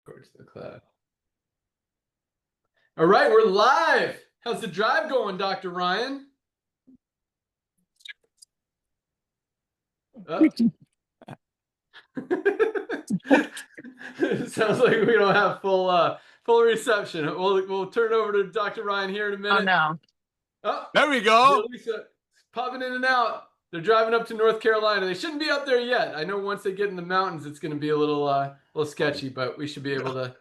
Towards the cloud. All right, we're live. How's the drive going, Dr. Ryan? Oh. Sounds like we don't have full reception. We'll turn it over to Dr. Ryan here in a Oh minute. no. Oh, there we go. Lisa popping in and out. They're driving up to North Carolina. They shouldn't be up there yet. I know once they get in the mountains, it's going to be a little sketchy, but we should be able to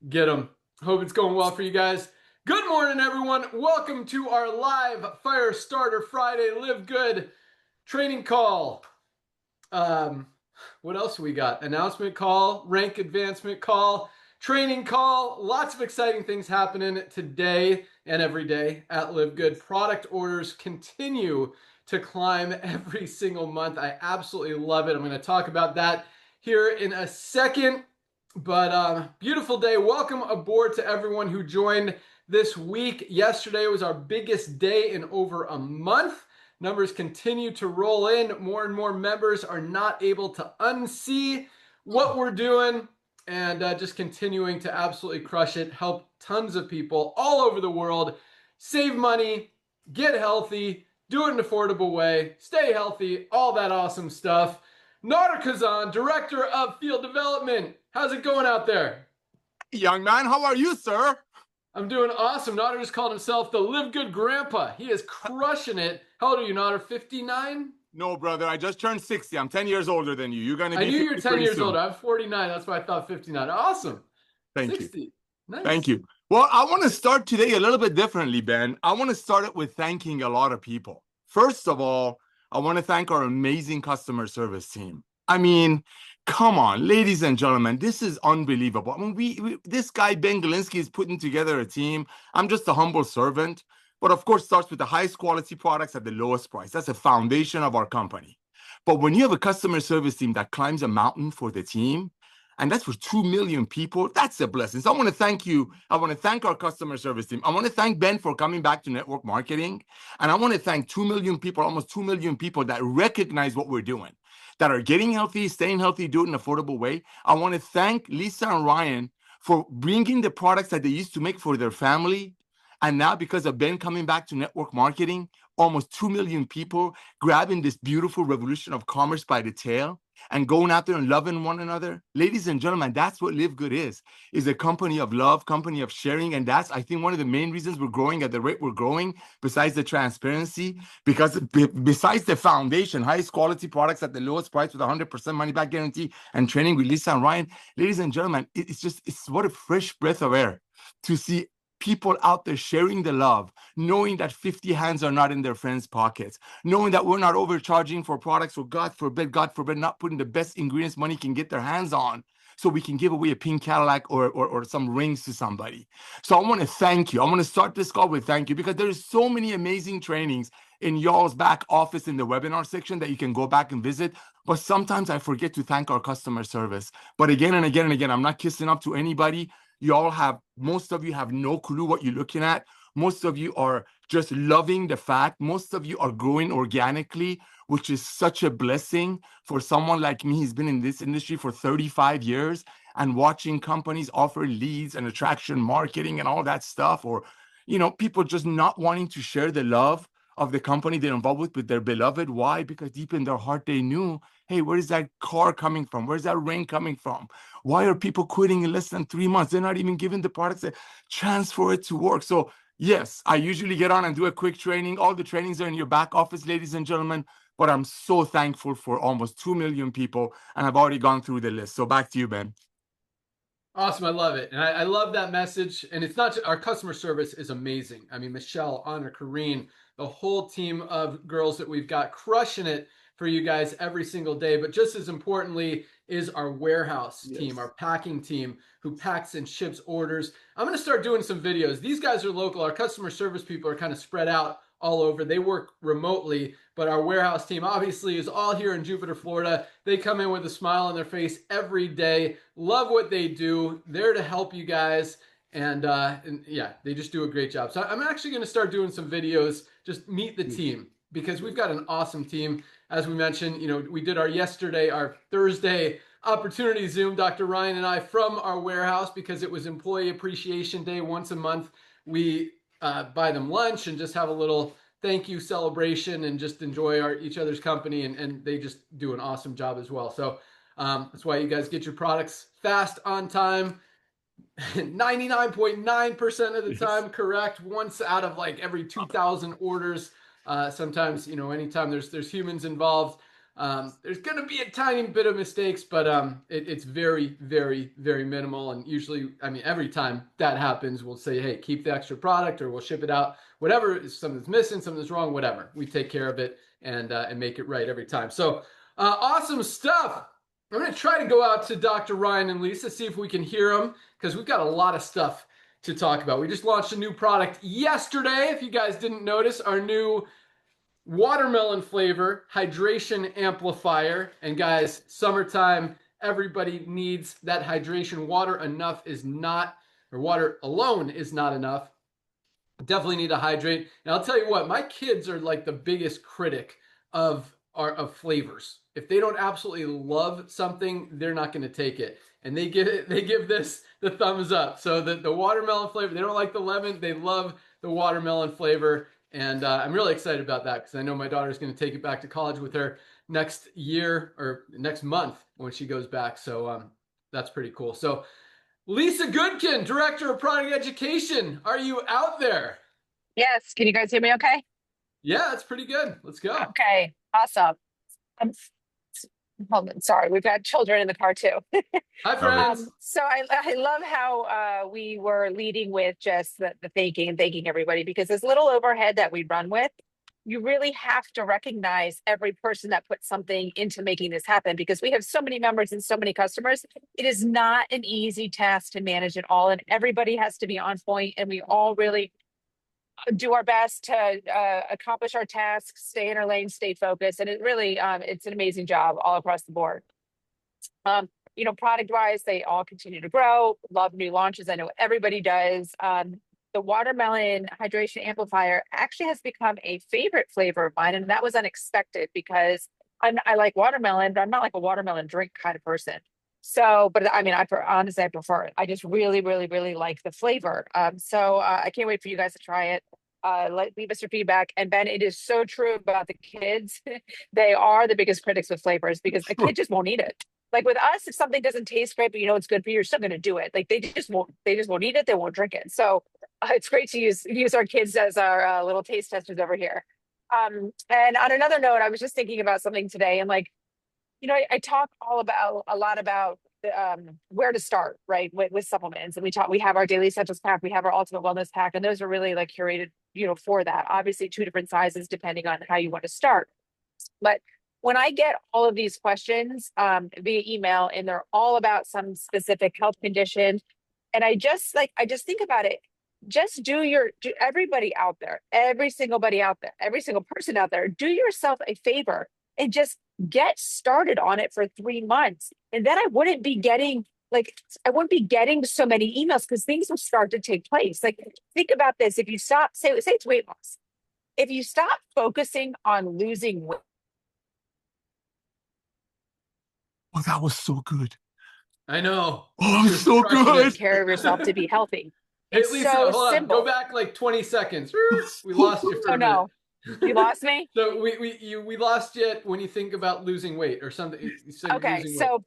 get them. Hope it's going well for you guys. Good morning, everyone. Welcome to our live Firestarter Friday Live Good training call. What else we got? Announcement call, rank advancement call, training call. Lots of exciting things happening today and every day at Live Good. Product orders continue to climb every single month. I absolutely love it. I'm going to talk about that here in a second. But beautiful day. Welcome aboard to everyone who joined this week. Yesterday was our biggest day in over a month. Numbers continue to roll in. More and more members are not able to unsee what we're doing and just continuing to absolutely crush it. Help tons of people all over the world save money, get healthy, do it in an affordable way, stay healthy, all that awesome stuff. Nader Kazan, Director of Field Development. How's it going out there? Young man, how are you, sir? I'm doing awesome. Nader just called himself the Live Good Grandpa. He is crushing it. How old are you, Nader? 59? No, brother. I just turned 60. I'm 10 years older than you. You're going to be I knew you were 10 years soon. older. I'm 49. That's why I thought 59. Awesome. Thank 60. you. Nice. Thank you. Well, I want to start today a little bit differently, Ben. I want to start it with thanking a lot of people. First of all, I want to thank our amazing customer service team. I mean, come on, ladies and gentlemen, this is unbelievable. I mean, this guy, Ben Glinsky, is putting together a team. I'm just a humble servant, but of course, starts with the highest quality products at the lowest price. That's the foundation of our company. But when you have a customer service team that climbs a mountain for the team, and that's for 2 million people, that's a blessing. So I want to thank you. I want to thank our customer service team. I want to thank Ben for coming back to network marketing. And I want to thank 2 million people, almost 2 million people that recognize what we're doing, that are getting healthy, staying healthy, do it in an affordable way. I want to thank Lisa and Ryan for bringing the products that they used to make for their family. And now, because of Ben coming back to network marketing, almost 2 million people grabbing this beautiful revolution of commerce by the tail and going out there and loving one another. Ladies and gentlemen, that's what Live Good is a company of love, company of sharing. And that's, I think, one of the main reasons we're growing at the rate we're growing, besides the transparency, because besides the foundation, highest quality products at the lowest price with 100% money back guarantee and training with Lisa and Ryan. Ladies and gentlemen, it's what a fresh breath of air to see people out there sharing the love, knowing that 50 hands are not in their friends' pockets, knowing that we're not overcharging for products, or God forbid, not putting the best ingredients money can get their hands on, so we can give away a pink Cadillac or some rings to somebody. So I want to thank you. I want to start this call with thank you, because there's so many amazing trainings in y'all's back office in the webinar section that you can go back and visit. But sometimes I forget to thank our customer service. But again and again and again, I'm not kissing up to anybody. Most of you have no clue what you're looking at. Most of you are just loving the fact. Most of you are growing organically, which is such a blessing for someone like me. He's been in this industry for 35 years and watching companies offer leads and attraction marketing and all that stuff, or, people just not wanting to share the love of the company they're involved with their beloved. Why? Because deep in their heart, they knew, hey, where is that car coming from? Where's that ring coming from? Why are people quitting in less than 3 months? They're not even given the products a chance for it to work. So yes, I usually get on and do a quick training. All the trainings are in your back office, ladies and gentlemen. But I'm so thankful for almost 2 million people, and I've already gone through the list. So back to you, Ben. Awesome. I love it. And I love that message. And it's not just, our customer service is amazing. I mean, Michelle, Anna, Kareen, the whole team of girls that we've got crushing it for you guys every single day. But just as importantly is our warehouse team, our packing team who packs and ships orders. I'm going to start doing some videos. These guys are local. Our customer service people are kind of spread out all over. They work remotely, but our warehouse team obviously is all here in Jupiter, Florida. They come in with a smile on their face every day. Love what they do. They're to help you guys. And yeah, they just do a great job. So I'm actually going to start doing some videos, just meet the team, because we've got an awesome team. As we mentioned, we did our Thursday opportunity Zoom Dr. Ryan and I from our warehouse because it was Employee Appreciation Day. Once a month, we buy them lunch and just have a little thank you celebration and just enjoy each other's company. And they just do an awesome job as well. So that's why you guys get your products fast, on time, 99.9% of the time correct, once out of like every 2,000 orders. Sometimes, anytime there's humans involved, there's going to be a tiny bit of mistakes, but it's very, very, very minimal. And usually, every time that happens, we'll say, hey, keep the extra product, or we'll ship it out. Whatever, if something's missing, something's wrong, whatever, we take care of it and make it right every time. So awesome stuff. I'm going to try to go out to Dr. Ryan and Lisa, see if we can hear them, because we've got a lot of stuff to talk about. We just launched a new product yesterday. If you guys didn't notice, our new watermelon flavor hydration amplifier. And guys, summertime, everybody needs that hydration. Water alone is not enough. Definitely need to hydrate. And I'll tell you what, my kids are like the biggest critic of flavors. If they don't absolutely love something, they're not going to take it. And they give this the thumbs up. So the watermelon flavor, they don't like the lemon, they love the watermelon flavor. And I'm really excited about that because I know my daughter's going to take it back to college with her next year or next month when she goes back. So that's pretty cool. So Lisa Goodkin, Director of Product Education, are you out there? Yes. Can you guys hear me okay? Yeah, that's pretty good. Let's go. Okay. Awesome. Hold on. Sorry. We've got children in the car too. Hi, friends. So I love how we were leading with just the thanking and thanking everybody, because this little overhead that we run with, you really have to recognize every person that put something into making this happen, because we have so many members and so many customers. It is not an easy task to manage it all, and everybody has to be on point, and we all really do our best to accomplish our tasks, stay in our lane, stay focused. And it really, it's an amazing job all across the board. Product wise, they all continue to grow, love new launches. I know everybody does. The watermelon hydration amplifier actually has become a favorite flavor of mine. And that was unexpected because I like watermelon, but I'm not like a watermelon drink kind of person. So, but honestly, I prefer it. I just really, really, really like the flavor. So I can't wait for you guys to try it. Leave us your feedback. And Ben, it is so true about the kids. They are the biggest critics with flavors because a kid just won't eat it. Like with us, if something doesn't taste great, but it's good for you, you're still going to do it. Like they just won't eat it. They won't drink it. So it's great to use our kids as our little taste testers over here. And on another note, I was just thinking about something today, and I talk a lot about where to start, right, with supplements. And we have our daily essentials pack, we have our ultimate wellness pack, and those are really like curated, for that. Obviously, 2 different sizes depending on how you want to start. But when I get all of these questions via email, and they're all about some specific health condition, and I just think about it. Just do everybody out there, every single person out there, do yourself a favor and just get started on it for 3 months. And then I wouldn't be getting so many emails, because things will start to take place. Like, think about this. If you stop, say it's weight loss. If you stop focusing on losing weight. Oh, that was so good. I know. Oh, so good. Take care of yourself to be healthy. Hey, It's Lisa, so hold on. simple. Go back like 20 seconds. We lost you for a minute. No. You lost me? So we lost you when you think about losing weight or something. You said So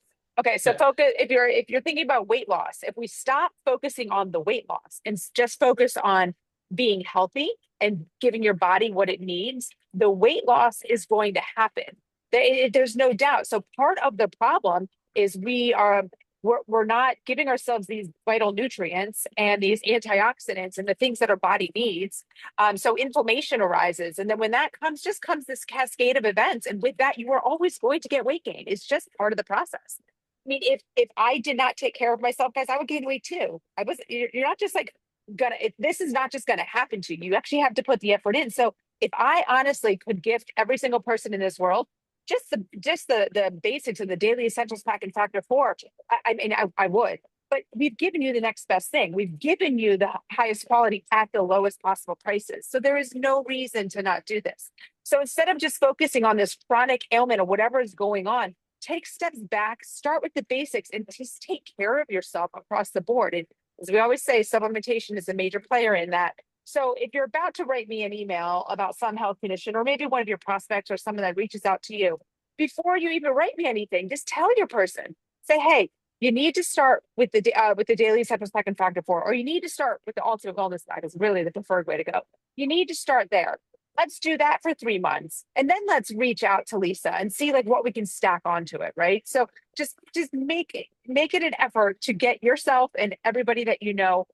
focus, if you're thinking about weight loss, if we stop focusing on the weight loss and just focus on being healthy and giving your body what it needs, the weight loss is going to happen. There's no doubt. So part of the problem is we're not giving ourselves these vital nutrients and these antioxidants and the things that our body needs. So inflammation arises. And then when that comes this cascade of events. And with that, you are always going to get weight gain. It's just part of the process. I mean, if I did not take care of myself, guys, I would gain weight too. You're not just like this is not just gonna happen to you. You actually have to put the effort in. So if I honestly could gift every single person in this world just the basics of the daily essentials pack and factor 4, I would. But we've given you the next best thing. We've given you the highest quality at the lowest possible prices. So there is no reason to not do this. So instead of just focusing on this chronic ailment or whatever is going on, take steps back, start with the basics, and just take care of yourself across the board. And as we always say, supplementation is a major player in that. So if you're about to write me an email about some health condition, or maybe one of your prospects or someone that reaches out to you, before you even write me anything, just tell your person, say, hey, you need to start with the daily second factor 4, or you need to start with the ultimate wellness guide is really the preferred way to go. You need to start there. Let's do that for 3 months. And then let's reach out to Lisa and see like what we can stack onto it, right? So just make it an effort to get yourself and everybody that you know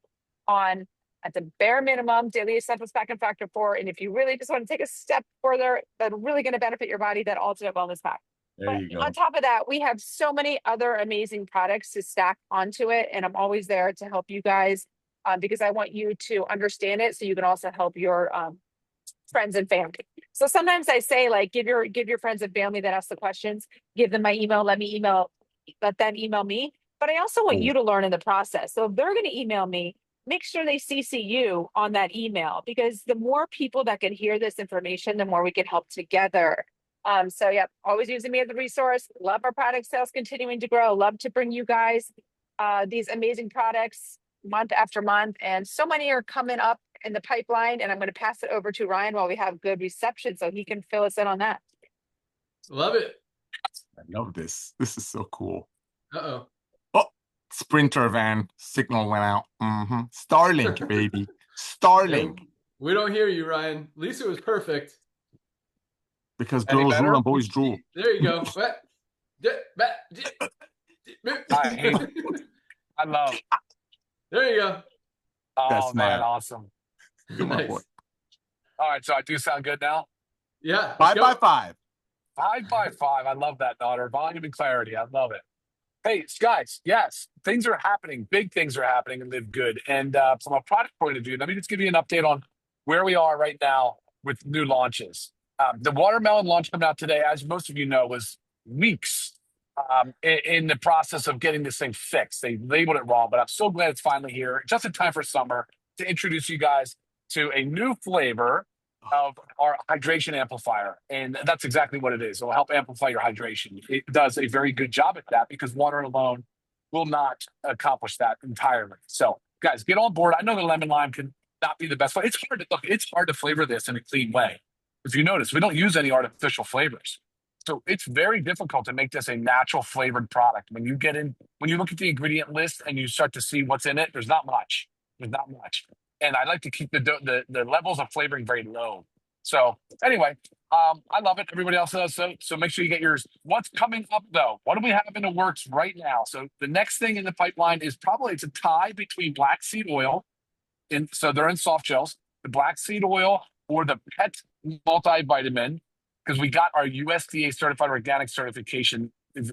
on at the bare minimum daily essentials pack and factor 4. And if you really just want to take a step further, that's really going to benefit your body, that ultimate wellness pack. There you go. On top of that, we have so many other amazing products to stack onto it. And I'm always there to help you guys because I want you to understand it so you can also help your friends and family. So sometimes I say, like, give your friends and family that ask the questions, give them my email, let them email me. But I also want you to learn in the process. So if they're going to email me, make sure they CC you on that email, because the more people that can hear this information, the more we can help together. So yeah, always using me as a resource. Love our product sales continuing to grow. Love to bring you guys these amazing products month after month. And so many are coming up in the pipeline. And I'm going to pass it over to Ryan while we have good reception so he can fill us in on that. Love it. I love this. This is so cool. Uh-oh. Oh, Sprinter van signal went out. Starlink, baby. Starlink. We don't hear you, Ryan. Lisa was perfect. Because girls drool and boys drool. There you go. I love. There you go. Oh, That's man, smart. awesome. Nice. All right, so I do sound good now? Yeah. 5 by 5. 5 by 5. I love that, daughter. Volume and clarity. I love it. Hey, guys, yes, things are happening. Big things are happening in Live Good. And from a product point of view, let me just give you an update on where we are right now with new launches. The watermelon launch coming out today, as most of you know, was weeks in the process of getting this thing fixed. They labeled it wrong, but I'm so glad it's finally here, just in time for summer, to introduce you guys to a new flavor of our hydration amplifier. And that's exactly what it is. It will help amplify your hydration. It does a very good job at that because water alone will not accomplish that entirely. So guys, get on board. I know the lemon lime can not be the best. It's hard to flavor this in a clean way. If you notice, we don't use any artificial flavors. So it's very difficult to make this a natural flavored product. When you look at the ingredient list and you start to see what's in it, there's not much. And I like to keep the levels of flavoring very low. So anyway, I love it. Everybody else does so make sure you get yours. What's coming up though? What do we have in the works right now? So the next thing in the pipeline is it's a tie between black seed oil, so they're in soft gels, the black seed oil or the pet multivitamin, because we got our USDA certified organic certification. It's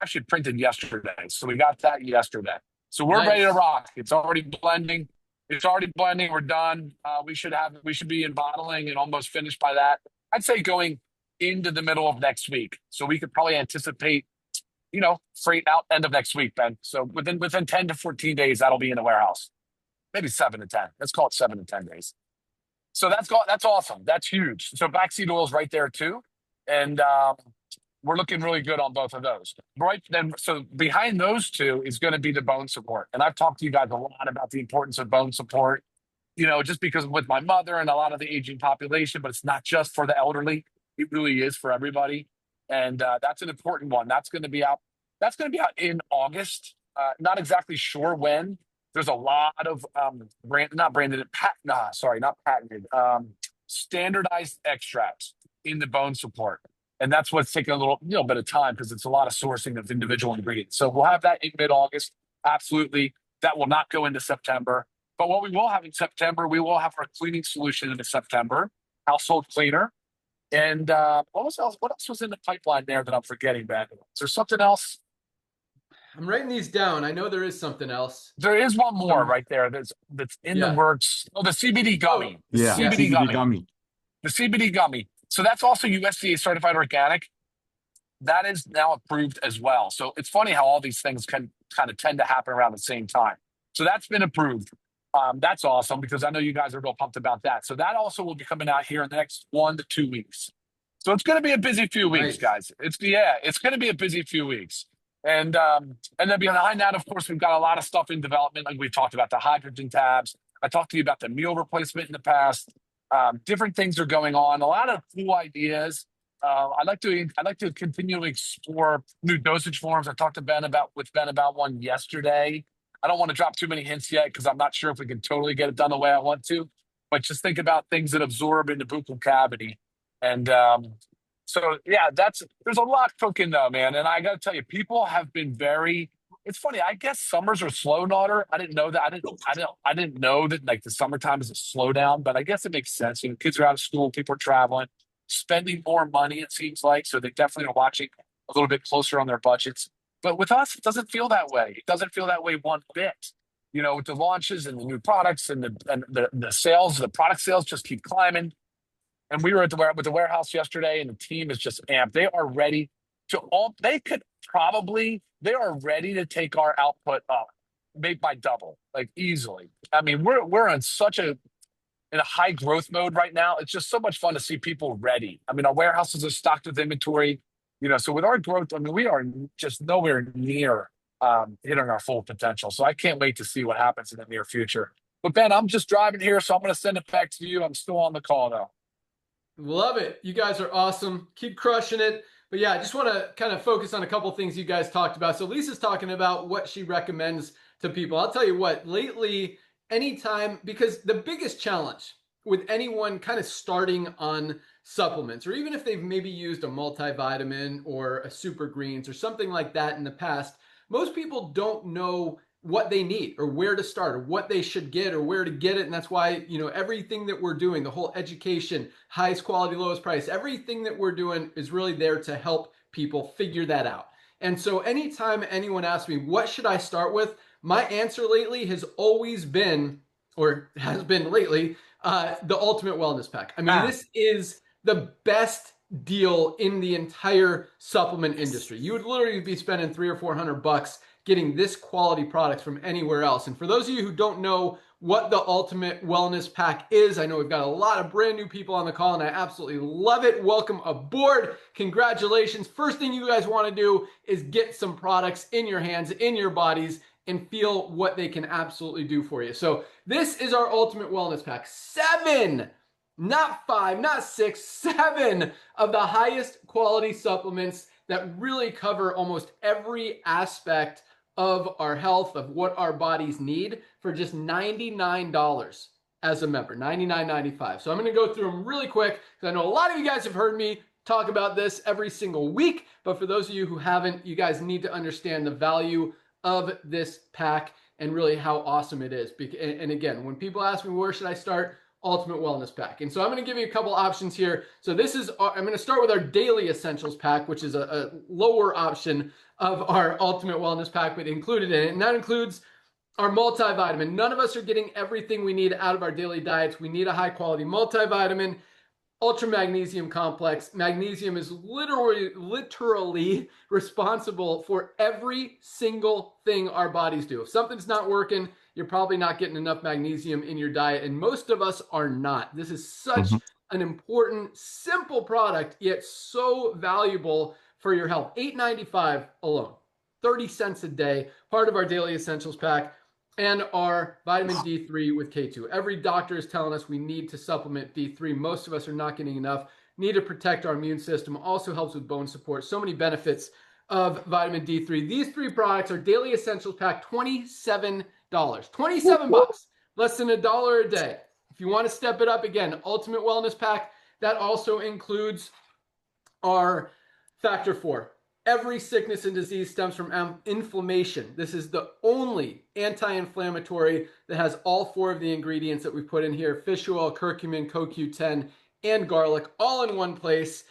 actually printed yesterday. So we got that yesterday. So we're Nice. ready to rock. It's already blending. We're done. We should be in bottling and almost finished by that. I'd say going into the middle of next week. So we could probably anticipate, freight out end of next week, Ben. So within 10 to 14 days, that'll be in the warehouse. Maybe 7 to 10. Let's call it 7 to 10 days. So that's awesome. That's huge. So black seed oil is right there too. And we're looking really good on both of those. Right then, so behind those two is going to be the bone support. And I've talked to you guys a lot about the importance of bone support, just because with my mother and a lot of the aging population, but it's not just for the elderly. It really is for everybody. And that's an important one. That's going to be out in August. Not exactly sure when. There's a lot of standardized extracts in the bone support. And that's what's taking a little bit of time because it's a lot of sourcing of individual ingredients. So we'll have that in mid-August. Absolutely. That will not go into September. But what we will have in September, we will have our cleaning solution in September, household cleaner. And what else was in the pipeline there that I'm forgetting, Ben? Is there something else? I'm writing these down. I know there is something else. There is one more right there that's in the works. Oh, the CBD gummy. CBD gummy. The CBD gummy. So that's also USDA certified organic. That is now approved as well. So it's funny how all these things can kind of tend to happen around the same time. So that's been approved. That's awesome because I know you guys are real pumped about that. So that also will be coming out here in the next 1 to 2 weeks. So it's going to be a busy few weeks, Nice. guys. It's going to be a busy few weeks. And then behind that, of course, we've got a lot of stuff in development. Like we talked about the hydrogen tabs. I talked to you about the meal replacement in the past. Different things are going on. A lot of cool ideas. I'd like to continually explore new dosage forms. I talked to Ben about one yesterday. I don't want to drop too many hints yet because I'm not sure if we can totally get it done the way I want to. But just think about things that absorb in the buccal cavity. And so yeah, there's a lot cooking though, man. And I got to tell you, people have been very. It's funny. I guess summers are slow, daughter. I didn't know that. I didn't know that like the summertime is a slowdown. But I guess it makes sense. You know, kids are out of school, people are traveling, spending more money. It seems like so they definitely are watching a little bit closer on their budgets. But with us, it doesn't feel that way. It doesn't feel that way one bit. You know, with the launches and the new products and the sales, the product sales just keep climbing. And we were at the warehouse yesterday, and the team is just amped. They are ready to they are ready to take our output up, maybe by double, like easily. I mean, we're in in a high growth mode right now. It's just so much fun to see people ready. I mean, our warehouses are stocked with inventory, you know, so with our growth, I mean, we are just nowhere near hitting our full potential. So I can't wait to see what happens in the near future. But Ben, I'm just driving here, so I'm going to send it back to you. I'm still on the call though. Love it. You guys are awesome. Keep crushing it. But yeah, I just want to kind of focus on a couple things you guys talked about. So Lisa's talking about what she recommends to people. I'll tell you what, lately, anytime, because the biggest challenge with anyone kind of starting on supplements, or even if they've maybe used a multivitamin or a super greens or something like that in the past, most people don't know what they need or where to start or what they should get or where to get it. And that's why, you know, everything that we're doing, the whole education, highest quality, lowest price, everything that we're doing is really there to help people figure that out. And so anytime anyone asks me, what should I start with? My answer lately has always been, or has been lately, the Ultimate Wellness Pack. I mean, this is the best deal in the entire supplement industry. You would literally be spending $300 or $400 getting this quality product from anywhere else. And for those of you who don't know what the Ultimate Wellness Pack is, I know we've got a lot of brand new people on the call and I absolutely love it. Welcome aboard. Congratulations. First thing you guys want to do is get some products in your hands, in your bodies, and feel what they can absolutely do for you. So this is our Ultimate Wellness Pack. 7, not 5, not 6, 7 of the highest quality supplements that really cover almost every aspect of our health, of what our bodies need, for just $99 as a member, $99.95. So I'm going to go through them really quick because I know a lot of you guys have heard me talk about this every single week, but for those of you who haven't, you guys need to understand the value of this pack and really how awesome it is. And again, when people ask me, where should I start? Ultimate Wellness Pack. And so I'm going to give you a couple options here. So this is, I'm going to start with our Daily Essentials Pack, which is a lower option of our Ultimate Wellness Pack, but included in it. And that includes our multivitamin. None of us are getting everything we need out of our daily diets. We need a high quality multivitamin. Ultra magnesium complex. Magnesium is literally responsible for every single thing our bodies do. If something's not working, you're probably not getting enough magnesium in your diet, and most of us are not. This is such an important, simple product, yet so valuable for your health. $8.95 alone, 30 cents a day, part of our Daily Essentials Pack. And our vitamin D3 with K2. Every doctor is telling us we need to supplement D3. Most of us are not getting enough. Need to protect our immune system. Also helps with bone support. So many benefits of vitamin D3. These 3 products are Daily Essentials Pack, $27. 27 bucks, less than $1 a day. If you want to step it up, again, Ultimate Wellness Pack, that also includes our Factor 4. Every sickness and disease stems from inflammation. This is the only anti-inflammatory that has all 4 of the ingredients that we put in here: fish oil, curcumin, CoQ10, and garlic, all in one place.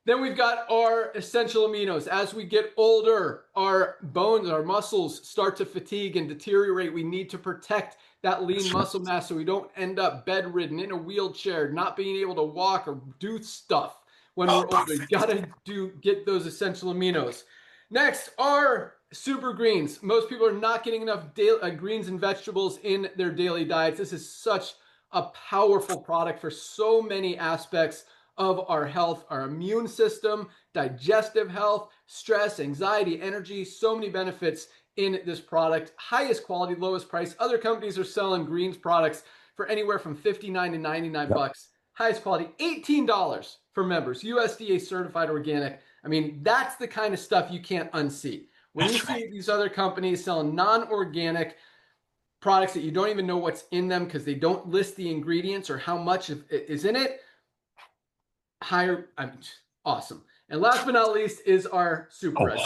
Then we've got our essential aminos. As we get older, our bones, our muscles start to fatigue and deteriorate. We need to protect that lean muscle mass so we don't end up bedridden, in a wheelchair, not being able to walk or do stuff when we're older. You gotta get those essential aminos. Next are super greens. Most people are not getting enough greens and vegetables in their daily diets. This is such a powerful product for so many aspects of our health, our immune system, digestive health, stress, anxiety, energy, so many benefits in this product. Highest quality, lowest price. Other companies are selling greens products for anywhere from 59 to 99 bucks. Highest quality, $18 for members, USDA certified organic. I mean, that's the kind of stuff you can't unsee. When you see these other companies selling non-organic products that you don't even know what's in them because they don't list the ingredients or how much is in it, awesome. And last but not least is our Super Edge.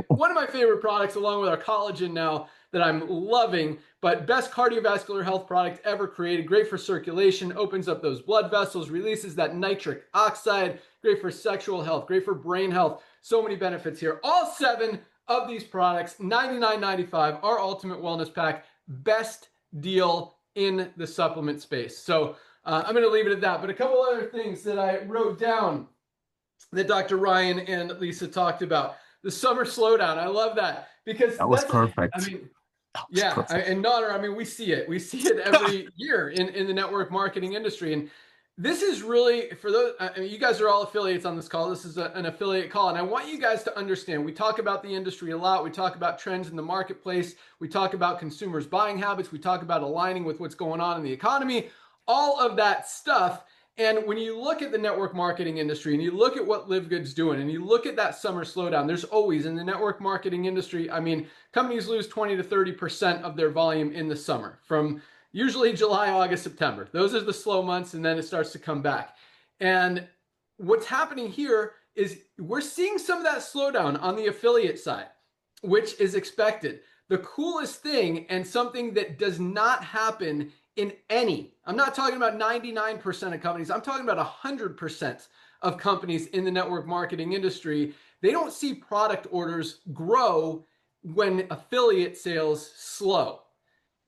One of my favorite products, along with our collagen now, that I'm loving, but best cardiovascular health product ever created. Great for circulation, opens up those blood vessels, releases that nitric oxide, great for sexual health, great for brain health. So many benefits here. All 7 of these products, $99.95, our Ultimate Wellness Pack, best deal in the supplement space. So I'm going to leave it at that. But a couple other things that I wrote down that Dr. Ryan and Lisa talked about. The summer slowdown. I love that because that was perfect. I mean, yeah, and Nader, I mean, we see it. We see it every year in the network marketing industry. And this is really, for those, I mean, you guys are all affiliates on this call. This is an affiliate call. And I want you guys to understand, we talk about the industry a lot. We talk about trends in the marketplace. We talk about consumers' buying habits. We talk about aligning with what's going on in the economy, all of that stuff. And when you look at the network marketing industry and you look at what LiveGood's doing and you look at that summer slowdown, there's always in the network marketing industry, I mean, companies lose 20 to 30% of their volume in the summer from usually July, August, September. Those are the slow months, and then it starts to come back. And what's happening here is we're seeing some of that slowdown on the affiliate side, which is expected. The coolest thing, and something that does not happen in any, I'm not talking about 99% of companies, I'm talking about 100% of companies in the network marketing industry, they don't see product orders grow when affiliate sales slow.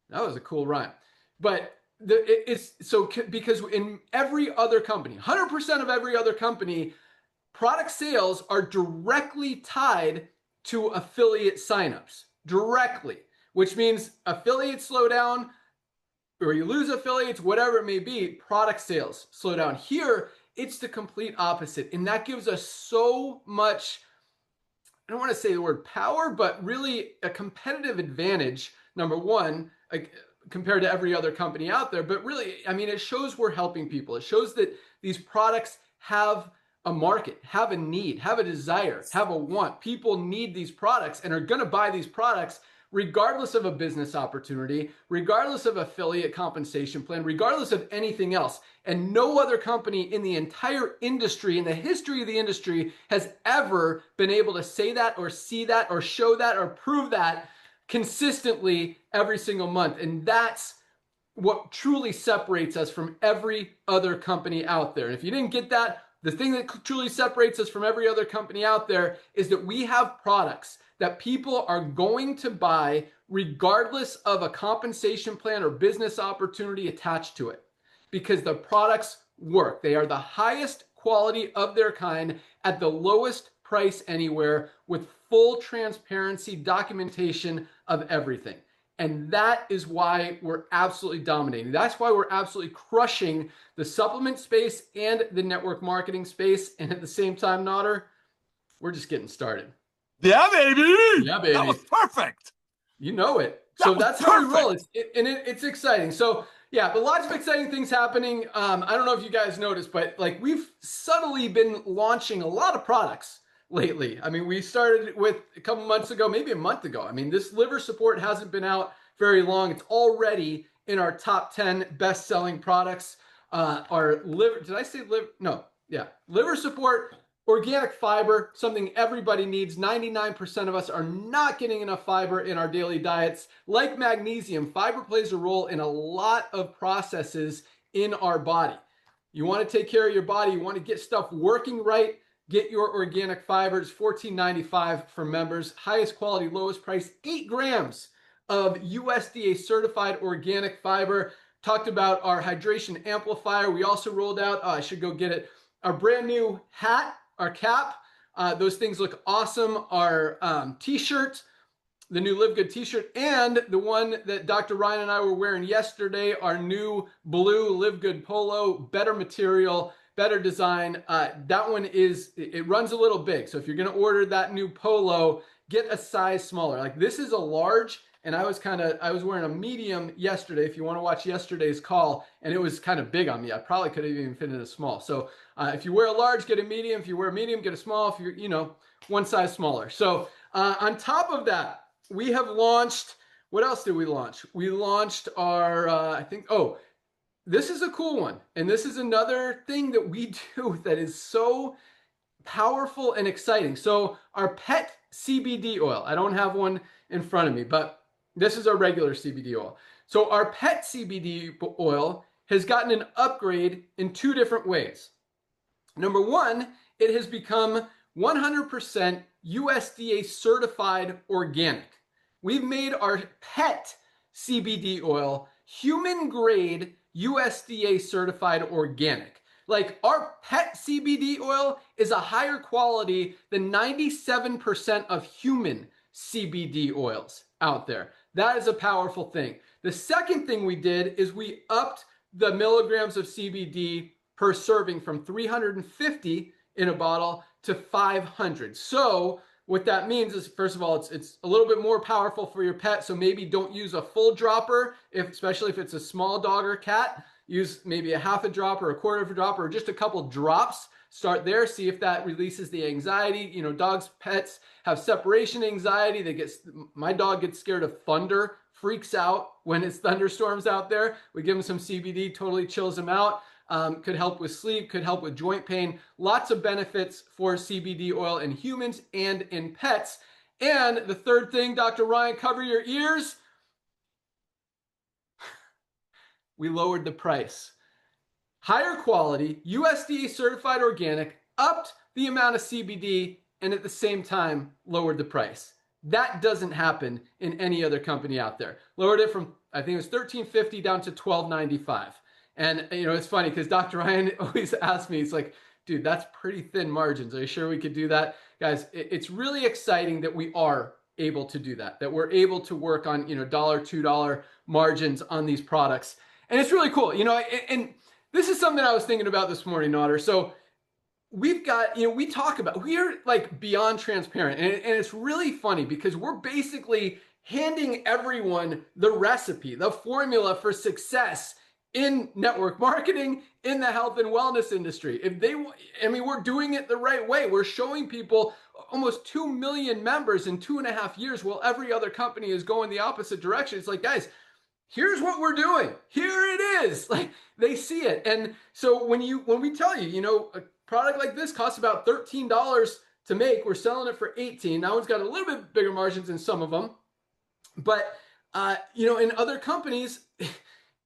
That was a cool rhyme. But because in every other company, 100% of every other company, product sales are directly tied to affiliate signups, directly, which means affiliates slow down, or you lose affiliates, whatever it may be, product sales slow down. Here, it's the complete opposite. And that gives us so much, I don't want to say the word power, but really a competitive advantage, number one, compared to every other company out there. But really, I mean, it shows we're helping people. It shows that these products have a market, have a need, have a desire, have a want. People need these products and are going to buy these products regardless of a business opportunity, regardless of affiliate compensation plan, regardless of anything else. And no other company in the entire industry, in the history of the industry, has ever been able to say that or see that or show that or prove that consistently every single month. And that's what truly separates us from every other company out there. And if you didn't get that, the thing that truly separates us from every other company out there is that we have products that people are going to buy regardless of a compensation plan or business opportunity attached to it, because the products work. They are the highest quality of their kind at the lowest price anywhere, with full transparency, documentation of everything. And that is why we're absolutely dominating. That's why we're absolutely crushing the supplement space and the network marketing space. And at the same time, Nader, we're just getting started. Yeah, baby. Yeah, baby. That was perfect. You know it. So that's how we roll. It's exciting. So yeah, but lots of exciting things happening. I don't know if you guys noticed, but like we've subtly been launching a lot of products lately. I mean, we started with a couple months ago, maybe a month ago. I mean, this liver support hasn't been out very long. It's already in our top 10 best-selling products. Our liver, did I say liver? No, yeah. Liver support, organic fiber, something everybody needs. 99% of us are not getting enough fiber in our daily diets. Like magnesium, fiber plays a role in a lot of processes in our body. You want to take care of your body. You want to get stuff working right. Get your organic fibers, $14.95 for members. Highest quality, lowest price, 8 grams of USDA certified organic fiber. Talked about our hydration amplifier. We also rolled out, I should go get it, our brand new hat, our cap. Those things look awesome. Our t-shirt, the new LiveGood t-shirt, and the one that Dr. Ryan and I were wearing yesterday, our new blue LiveGood polo, better material, better design. That one it runs a little big. So if you're going to order that new polo, get a size smaller. Like this is a large, and I was wearing a medium yesterday, if you want to watch yesterday's call, and it was kind of big on me. I probably could have even fit in a small. So if you wear a large, get a medium. If you wear a medium, get a small. If you're, one size smaller. So on top of that, we have launched, what else did we launch? We launched our, this is a cool one. And this is another thing that we do that is so powerful and exciting. So our pet CBD oil, I don't have one in front of me, but this is our regular CBD oil. So our pet CBD oil has gotten an upgrade in two different ways. Number one, it has become 100% USDA certified organic. We've made our pet CBD oil human grade USDA certified organic. Like our pet CBD oil is a higher quality than 97% of human CBD oils out there. That is a powerful thing. The second thing we did is we upped the milligrams of CBD per serving from 350 in a bottle to 500. So what that means is, first of all, it's a little bit more powerful for your pet. So maybe don't use a full dropper, especially if it's a small dog or cat. Use maybe a half a drop or a quarter of a drop or just a couple drops. Start there, see if that releases the anxiety. Dogs, pets have separation anxiety. My dog gets scared of thunder, freaks out when it's thunderstorms out there. We give him some CBD, totally chills him out. Could help with sleep, could help with joint pain. Lots of benefits for CBD oil in humans and in pets. And the third thing, Dr. Ryan, cover your ears. We lowered the price. Higher quality, USDA certified organic, upped the amount of CBD, and at the same time lowered the price. That doesn't happen in any other company out there. Lowered it from, I think it was $13.50 down to $12.95. And, it's funny because Dr. Ryan always asks me, he's like, dude, that's pretty thin margins. Are you sure we could do that? Guys, it's really exciting that we are able to do that we're able to work on, $1, $2 margins on these products. And it's really cool, and this is something I was thinking about this morning, Otter. So we've got, we're like beyond transparent. And it's really funny because we're basically handing everyone the recipe, the formula for success in network marketing, in the health and wellness industry. We're doing it the right way. We're showing people almost 2 million members in 2.5 years while every other company is going the opposite direction. It's like, guys, here's what we're doing. Here it is. Like they see it. And so when we tell you, a product like this costs about $13 to make, we're selling it for $18. That one's got a little bit bigger margins than some of them. But, in other companies,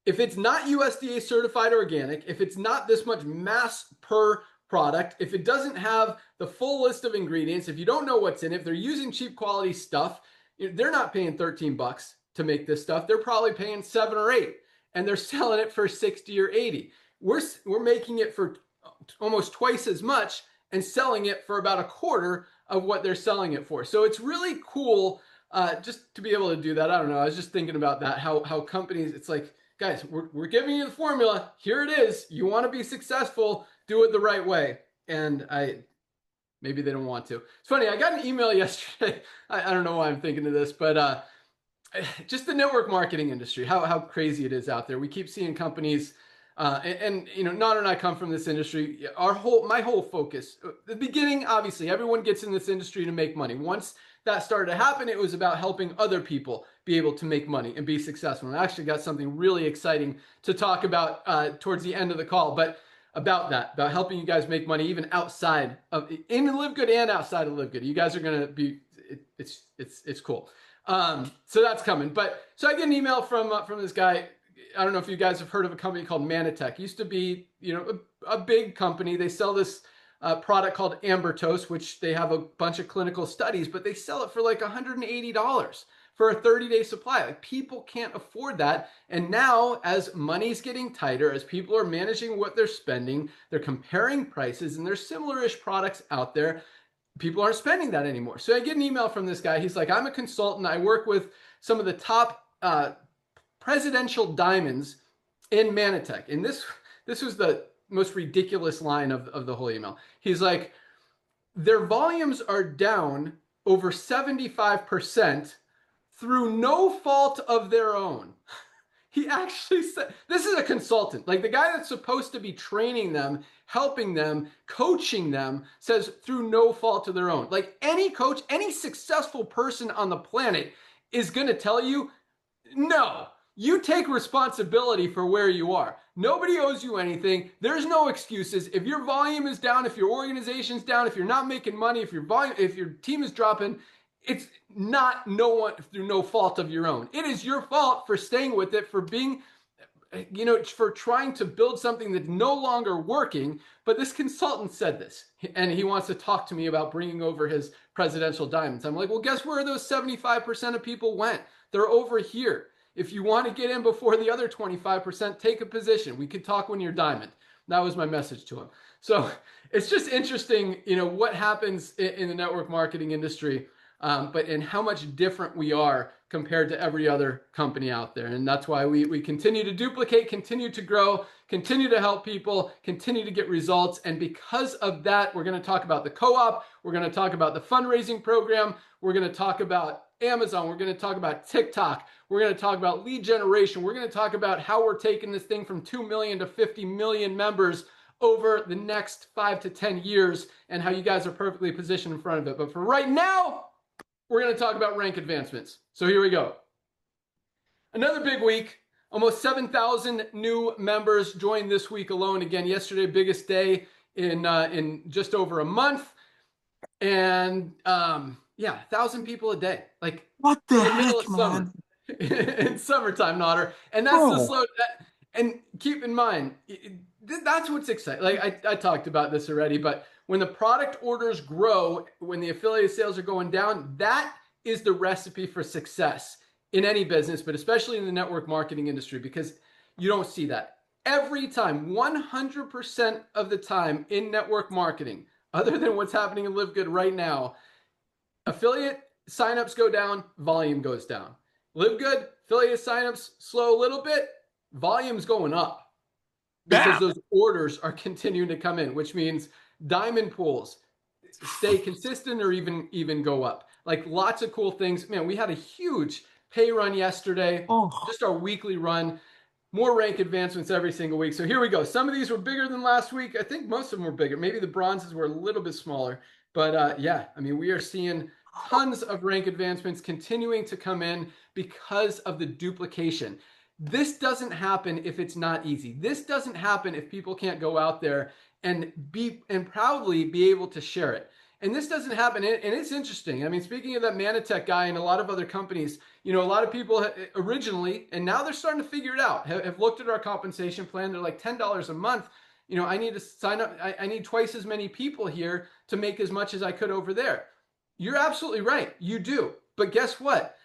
if it's not USDA certified organic, if it's not this much mass per product, if it doesn't have the full list of ingredients, if you don't know what's in it, if they're using cheap quality stuff, they're not paying $13 to make this stuff. They're probably paying $7 or $8, and they're selling it for $60 or $80. We're making it for almost twice as much and selling it for about a quarter of what they're selling it for. So it's really cool just to be able to do that. I don't know. I was just thinking about that, how companies, it's like, guys, we're giving you the formula. Here it is. You want to be successful, do it the right way. And maybe they don't want to. It's funny. I got an email yesterday. I don't know why I'm thinking of this, but just the network marketing industry, how crazy it is out there. We keep seeing companies, Nader and I come from this industry. My whole focus, the beginning, obviously, everyone gets in this industry to make money. Once that started to happen, it was about helping other people be able to make money and be successful. And I actually got something really exciting to talk about towards the end of the call, but about helping you guys make money even outside of, in LiveGood and outside of LiveGood. You guys are going to be, it's cool. So that's coming. But so I get an email from this guy. I don't know if you guys have heard of a company called Manatech. Used to be, a big company. They sell this product called Ambertose, which they have a bunch of clinical studies, but they sell it for like $180 for a 30-day supply. Like people can't afford that. And now as money's getting tighter, as people are managing what they're spending, they're comparing prices, and there's similar-ish products out there. People aren't spending that anymore. So I get an email from this guy. He's like, I'm a consultant. I work with some of the top presidential diamonds in Manatech. And this was the most ridiculous line of the whole email. He's like, their volumes are down over 75% through no fault of their own. He actually said, this is a consultant, like the guy that's supposed to be training them, helping them, coaching them, says through no fault of their own. Like any coach, any successful person on the planet is going to tell you, no, you take responsibility for where you are. Nobody owes you anything. There's no excuses. If your volume is down, if your organization's down, if you're not making money, if your team is dropping, it's not through no fault of your own. It is your fault for staying with it, for being, for trying to build something that's no longer working. But this consultant said this, and he wants to talk to me about bringing over his presidential diamonds. I'm like, well, guess where those 75% of people went? They're over here. If you want to get in before the other 25%, take a position. We could talk when you're diamond. That was my message to him. So it's just interesting, what happens in the network marketing industry. But in how much different we are compared to every other company out there. And that's why we continue to duplicate, continue to grow, continue to help people, continue to get results. And because of that, we're going to talk about the co-op. We're going to talk about the fundraising program. We're going to talk about Amazon. We're going to talk about TikTok. We're going to talk about lead generation. We're going to talk about how we're taking this thing from 2 million to 50 million members over the next 5 to 10 years and how you guys are perfectly positioned in front of it. But for right now, we're going to talk about rank advancements. So here we go. Another big week. Almost 7,000 new members joined this week alone. Again, yesterday, biggest day in just over a month. And 1,000 people a day. Like What the in the middle heck, of summer. man? In summertime, Nodder. And that's the slow. And keep in mind, that's what's exciting. Like I talked about this already, but when the product orders grow, when the affiliate sales are going down, that is the recipe for success in any business, but especially in the network marketing industry, because you don't see that. Every time, 100% of the time in network marketing, other than what's happening in LiveGood right now, affiliate signups go down, volume goes down. LiveGood, affiliate signups slow a little bit, volume's going up because those orders are continuing to come in, which means diamond pools stay consistent or even go up. Like lots of cool things. Man, we had a huge pay run yesterday, just our weekly run, more rank advancements every single week. So here we go. Some of these were bigger than last week. I think most of them were bigger. Maybe the bronzes were a little bit smaller, but we are seeing tons of rank advancements continuing to come in because of the duplication. This doesn't happen if it's not easy. This doesn't happen if people can't go out there and proudly be able to share it. And this doesn't happen. And it's interesting. I mean, speaking of that Manatech guy and a lot of other companies, a lot of people originally, and now they're starting to figure it out, have looked at our compensation plan. They're like $10 a month. I need to sign up. I need twice as many people here to make as much as I could over there. You're absolutely right. You do. But guess what?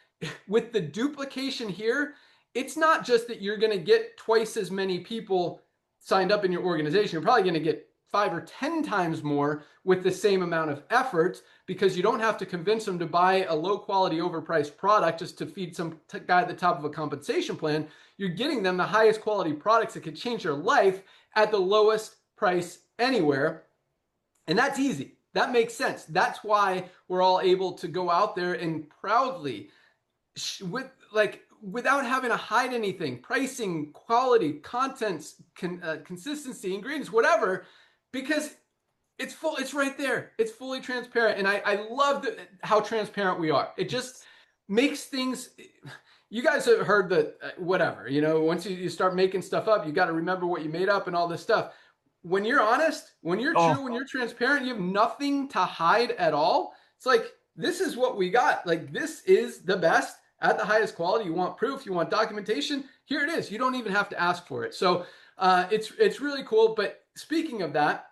With the duplication here, it's not just that you're going to get twice as many people signed up in your organization. You're probably going to get 5 or 10 times more with the same amount of effort, because you don't have to convince them to buy a low quality overpriced product just to feed some guy at the top of a compensation plan. You're getting them the highest quality products that could change their life at the lowest price anywhere. And that's easy. That makes sense. That's why we're all able to go out there and proudly, without having to hide anything, pricing, quality, contents, consistency, ingredients, whatever, because it's right there. It's fully transparent. And I love how transparent we are. It just makes things, you guys have heard that whatever, once you start making stuff up, you got to remember what you made up and all this stuff. When you're honest, when you're true, when you're transparent, you have nothing to hide at all. It's like, this is what we got. Like, this is the best at the highest quality. You want proof, you want documentation, here it is. You don't even have to ask for it. So it's really cool. But speaking of that,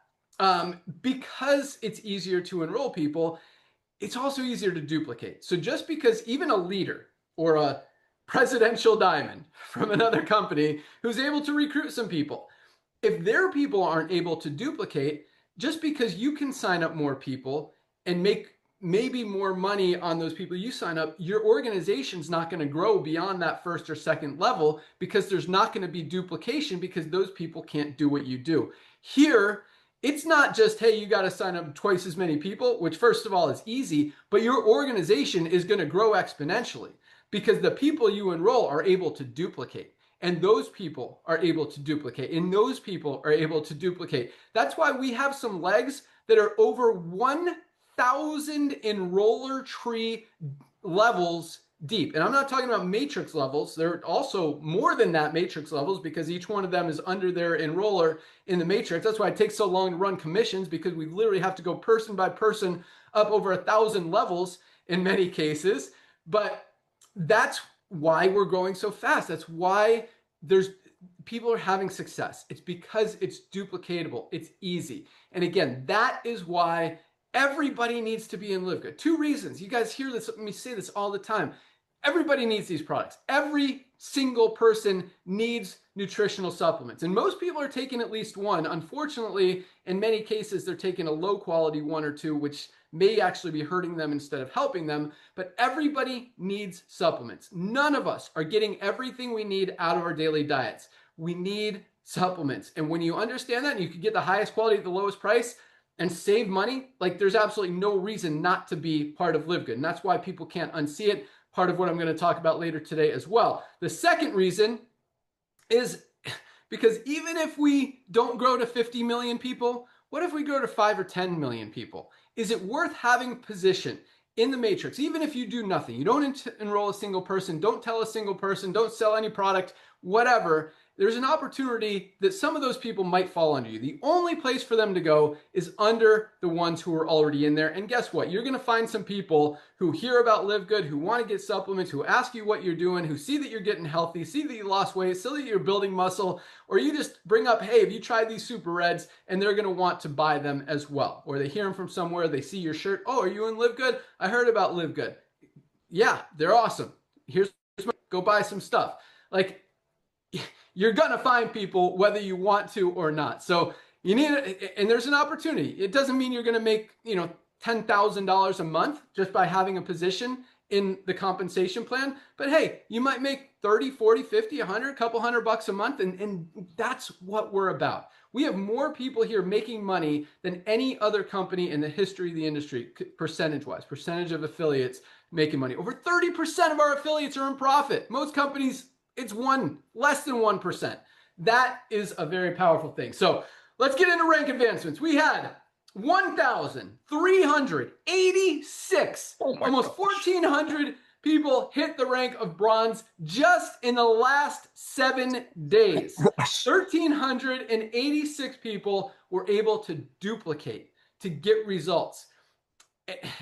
because it's easier to enroll people, it's also easier to duplicate. So just because even a leader or a presidential diamond from another company who's able to recruit some people, if their people aren't able to duplicate, just because you can sign up more people and make maybe more money on those people you sign up, your organization's not going to grow beyond that first or second level, because there's not going to be duplication, because those people can't do what you do. Here, it's not just, hey, you got to sign up twice as many people, which first of all is easy, but your organization is going to grow exponentially because the people you enroll are able to duplicate. And those people are able to duplicate. And those people are able to duplicate. That's why we have some legs that are over 1,000 enroller tree levels deep. And I'm not talking about matrix levels. They're also more than that matrix levels because each one of them is under their enroller in the matrix. That's why it takes so long to run commissions, because we literally have to go person by person up over 1,000 levels in many cases. But that's why we're growing so fast. That's why people are having success. It's because it's duplicatable. It's easy. And again, that is why everybody needs to be in LiveGood. 2 reasons. You guys hear this, let me say this all the time. Everybody needs these products. Every single person needs nutritional supplements. And most people are taking at least one. Unfortunately, in many cases, they're taking a low quality 1 or 2, which may actually be hurting them instead of helping them. But everybody needs supplements. None of us are getting everything we need out of our daily diets. We need supplements. And when you understand that and you can get the highest quality at the lowest price and save money, like there's absolutely no reason not to be part of LiveGood. And that's why people can't unsee it. Part of what I'm going to talk about later today as well. The second reason is because even if we don't grow to 50 million people, what if we grow to 5 or 10 million people? Is it worth having position in the matrix? Even if you do nothing, you don't enroll a single person, don't tell a single person, don't sell any product, whatever, there's an opportunity that some of those people might fall under you. The only place for them to go is under the ones who are already in there. And guess what? You're going to find some people who hear about LiveGood, who want to get supplements, who ask you what you're doing, who see that you're getting healthy, see that you lost weight, see that you're building muscle, or you just bring up, hey, have you tried these super reds? And they're going to want to buy them as well. Or they hear them from somewhere, they see your shirt. Oh, are you in LiveGood? I heard about LiveGood. Yeah, they're awesome. Go buy some stuff. Like, you're going to find people whether you want to or not. So you need it, and there's an opportunity. It doesn't mean you're going to make, $10,000 a month just by having a position in the compensation plan. But hey, you might make 30, 40, 50, 100, a couple $100 a month. And that's what we're about. We have more people here making money than any other company in the history of the industry, percentage-wise, percentage of affiliates making money. Over 30% of our affiliates are in profit. Most companies, it's less than 1%. That is a very powerful thing. So let's get into rank advancements. We had 1,386, almost 1,400 people hit the rank of bronze just in the last 7 days. 1,386 people were able to duplicate, to get results.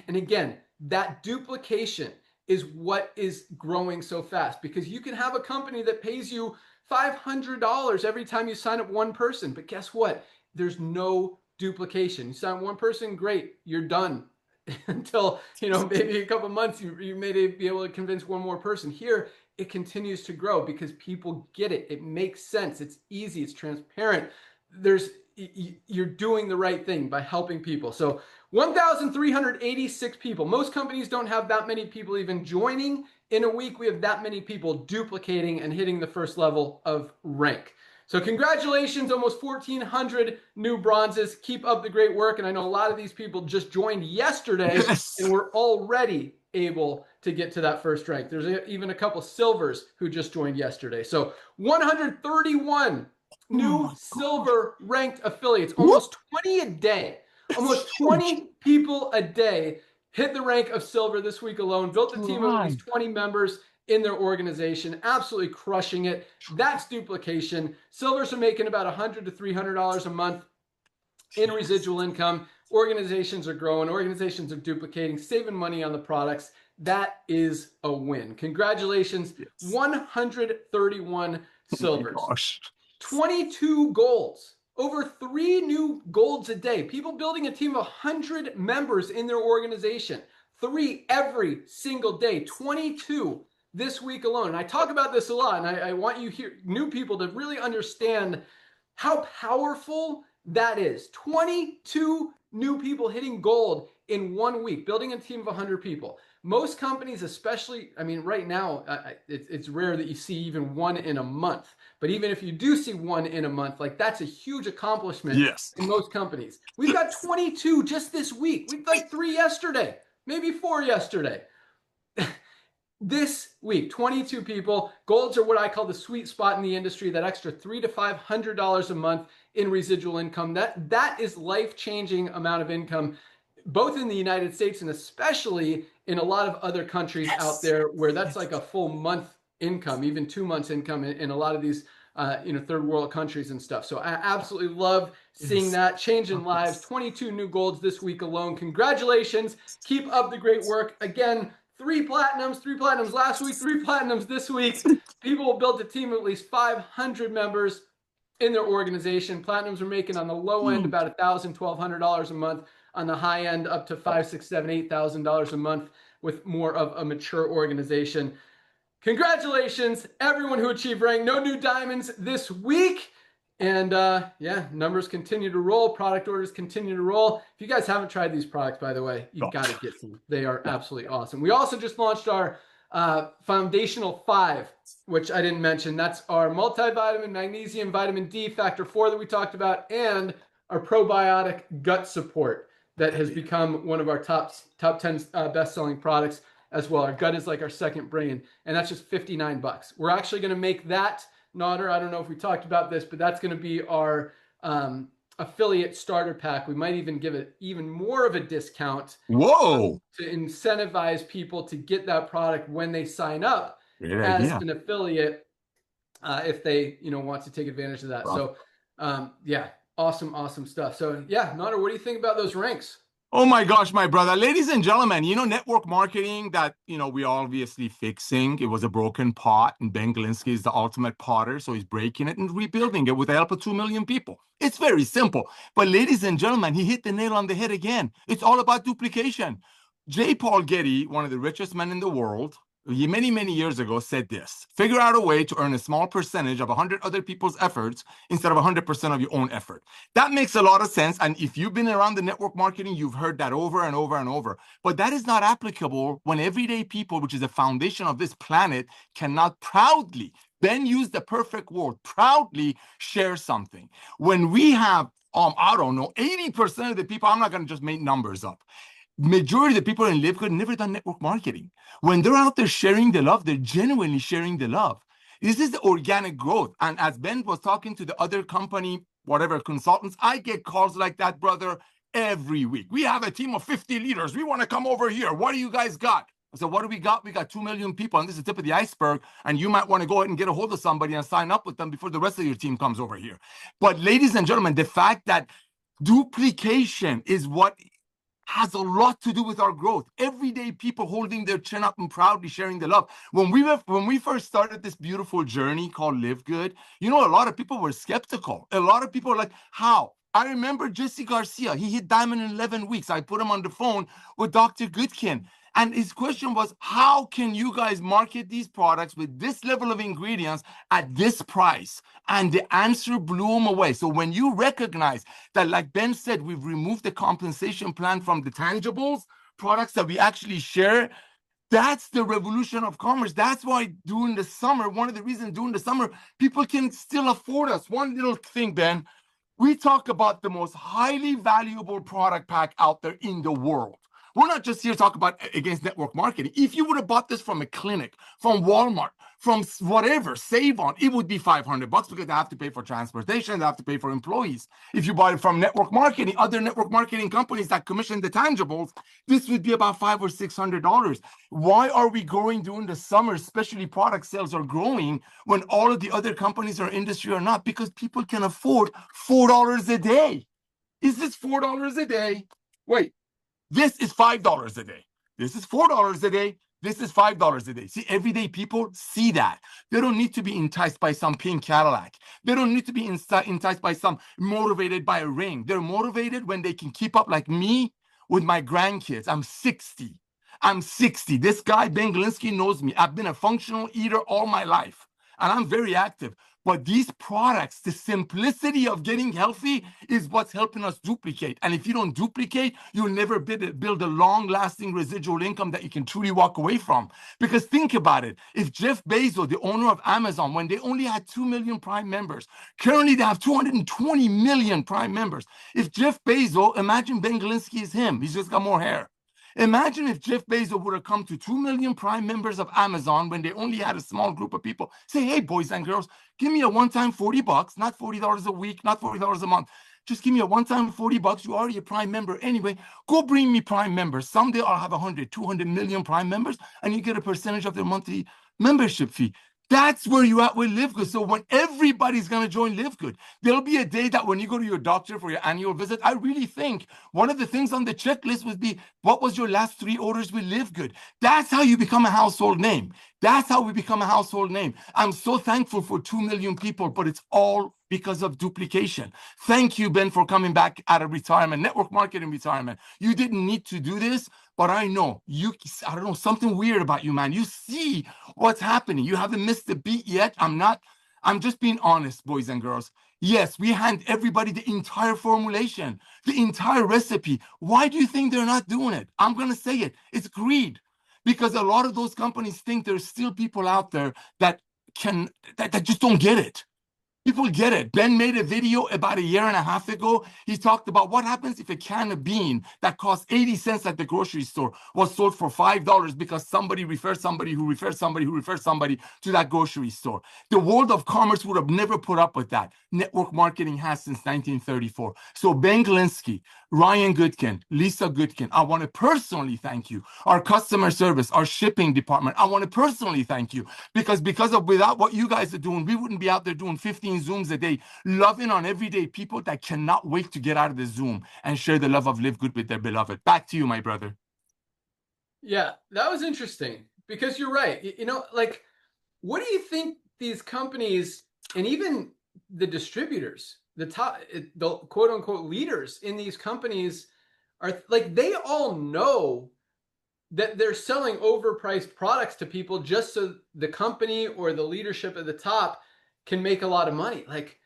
And again, that duplication is what is growing so fast, because you can have a company that pays you $500 every time you sign up one person. But guess what? There's no duplication. You sign one person, great, you're done. Until, maybe a couple months, you may be able to convince one more person. Here, it continues to grow because people get it. It makes sense. It's easy. It's transparent. You're doing the right thing by helping people. So 1,386 people. Most companies don't have that many people even joining in a week. We have that many people duplicating and hitting the first level of rank. So congratulations, almost 1,400 new bronzes. Keep up the great work. And I know a lot of these people just joined yesterday, and we're already able to get to that first rank. There's even a couple silvers who just joined yesterday. So 131 new silver ranked affiliates, almost 20 a day. Almost 20 people a day hit the rank of silver this week alone. Built a team of at least 20 members in their organization, absolutely crushing it. That's duplication. Silvers are making about $100 to $300 a month in residual income. Organizations are growing. Organizations are duplicating, saving money on the products. That is a win. Congratulations. Yes. 131 silvers. 22 golds. Over 3 new golds a day. People building a team of 100 members in their organization. 3 every single day. 22 this week alone. And I talk about this a lot, and I want you here, new people, to really understand how powerful that is. 22 new people hitting gold in 1 week, building a team of 100 people. Most companies, especially, I mean, right now, it's rare that you see even one in a month. But even if you do see one in a month, like that's a huge accomplishment Yes. in most companies. We've got 22 just this week. We've like 3 yesterday, maybe 4 yesterday. This week, 22 people. Golds are what I call the sweet spot in the industry, that extra $300 to $500 a month in residual income. That is life-changing amount of income, both in the United States and especially in a lot of other countries out there where that's like a full month income, even 2 months income in a lot of these third world countries and stuff. So I absolutely love seeing that, changing lives. 22 new golds this week alone. Congratulations. Keep up the great work. Again, 3 platinums last week, 3 platinums this week. People will build a team of at least 500 members in their organization. Platinums are making on the low end about $1,000, $1,200 a month. On the high end, up to $5,000, $6,000, $7,000, $8,000 a month with more of a mature organization. Congratulations, everyone who achieved rank. No new diamonds this week. And numbers continue to roll. Product orders continue to roll. If you guys haven't tried these products, by the way, you've got to get some. They are absolutely awesome. We also just launched our Foundational 5, which I didn't mention. That's our multivitamin, magnesium, vitamin D, factor 4 that we talked about, and our probiotic gut support that has become one of our top 10 best-selling products as well. Our gut is like our second brain, and that's just $59. We're actually going to make that, Nodder, I don't know if we talked about this, but that's going to be our affiliate starter pack. We might even give it even more of a discount. Whoa! To incentivize people to get that product when they sign up Great as idea. an affiliate, if they want to take advantage of that. Wow. So awesome stuff. So Nodder, what do you think about those ranks? Oh my gosh, my brother. Ladies and gentlemen, network marketing that, we're obviously fixing. It was a broken pot, and Ben Glinsky is the ultimate potter, so he's breaking it and rebuilding it with the help of 2 million people. It's very simple. But ladies and gentlemen, he hit the nail on the head again. It's all about duplication. J. Paul Getty, one of the richest men in the world, many years ago said this: figure out a way to earn a small percentage of 100 other people's efforts instead of 100% of your own effort. That makes a lot of sense. And if you've been around the network marketing, you've heard that over and over and over. But that is not applicable when everyday people, which is the foundation of this planet, cannot proudly, Ben used the perfect word, proudly share something. When we have, I don't know, 80% of the people, I'm not going to just make numbers up, majority of the people in LiveGood never done network marketing. When they're out there sharing the love, they're genuinely sharing the love. This is the organic growth. And as Ben was talking to the other company, whatever consultants, I get calls like that, brother, every week. We have a team of 50 leaders. We want to come over here. What do you guys got? I said, what do we got? We got 2 million people, and this is the tip of the iceberg, and you might want to go ahead and get a hold of somebody and sign up with them before the rest of your team comes over here. But ladies and gentlemen, the fact that duplication is what has a lot to do with our growth. Everyday people holding their chin up and proudly sharing the love. When we first started this beautiful journey called LiveGood, a lot of people were skeptical. A lot of people were like, how? I remember Jesse Garcia. He hit diamond in 11 weeks. I put him on the phone with Dr. Goodkin. And his question was, how can you guys market these products with this level of ingredients at this price? And the answer blew him away. So when you recognize that, like Ben said, we've removed the compensation plan from the tangibles, products that we actually share, that's the revolution of commerce. That's why during the summer, one of the reasons during the summer, people can still afford us. One little thing, Ben, we talk about the most highly valuable product pack out there in the world. We're not just here to talk about against network marketing. If you would have bought this from a clinic, from Walmart, from whatever, Save On, it would be $500 because they have to pay for transportation, they have to pay for employees. If you bought it from network marketing, other network marketing companies that commission the tangibles, this would be about $500 or $600. Why are we growing during the summer, especially product sales are growing when all of the other companies or industry are not? Because people can afford $4 a day. Is this $4 a day? Wait. This is $5 a day. This is $4 a day. This is $5 a day. See, everyday people see that. They don't need to be enticed by some pink Cadillac. They don't need to be enticed by some motivated by a ring. They're motivated when they can keep up like me with my grandkids. I'm 60. This guy, Ben Glinsky, knows me. I've been a functional eater all my life. and I'm very active. But these products, the simplicity of getting healthy is what's helping us duplicate. And if you don't duplicate, you'll never build a long-lasting residual income that you can truly walk away from. Because think about it. If Jeff Bezos, the owner of Amazon, when they only had 2 million Prime members, currently they have 220 million Prime members. If Jeff Bezos, imagine Ben Glinsky is him. He's just got more hair. Imagine if Jeff Bezos would have come to 2 million Prime members of Amazon when they only had a small group of people. Say, hey, boys and girls, give me a one-time $40, not $40 a week, not $40 a month. Just give me a one-time $40. You're already a Prime member anyway. Go bring me Prime members. Someday I'll have 100, 200 million Prime members, and you get a percentage of their monthly membership fee. That's where you at with LiveGood. So when everybody's going to join LiveGood, there'll be a day that when you go to your doctor for your annual visit, I really think one of the things on the checklist would be, what was your last 3 orders with LiveGood? That's how you become a household name. That's how we become a household name. I'm so thankful for 2 million people, but it's all because of duplication. Thank you, Ben, for coming back out of retirement, network marketing retirement. You didn't need to do this, but I know I don't know, something weird about you, man. You see what's happening. You haven't missed the beat yet. I'm just being honest, boys and girls. Yes, we hand everybody the entire formulation, the entire recipe. Why do you think they're not doing it? I'm going to say it. It's greed. Because a lot of those companies think there's still people out there that just don't get it. People get it. Ben made a video about 1.5 years ago. He talked about what happens if a can of bean that costs 80 cents at the grocery store was sold for $5 because somebody referred somebody who referred somebody who referred somebody to that grocery store. The world of commerce would have never put up with that. Network marketing has since 1934. So Ben Glinsky, Ryan Goodkin, Lisa Goodkin, I want to personally thank you. Our customer service, our shipping department, I want to personally thank you because without what you guys are doing, we wouldn't be out there doing 15 Zooms a day, loving on everyday people that cannot wait to get out of the Zoom and share the love of LiveGood with their beloved. Back to you, my brother. Yeah, that was interesting because you're right. You know, like, what do you think these companies and even the distributors, the quote unquote leaders in these companies are like? They all know that they're selling overpriced products to people just so the company or the leadership at the top can make a lot of money. Like,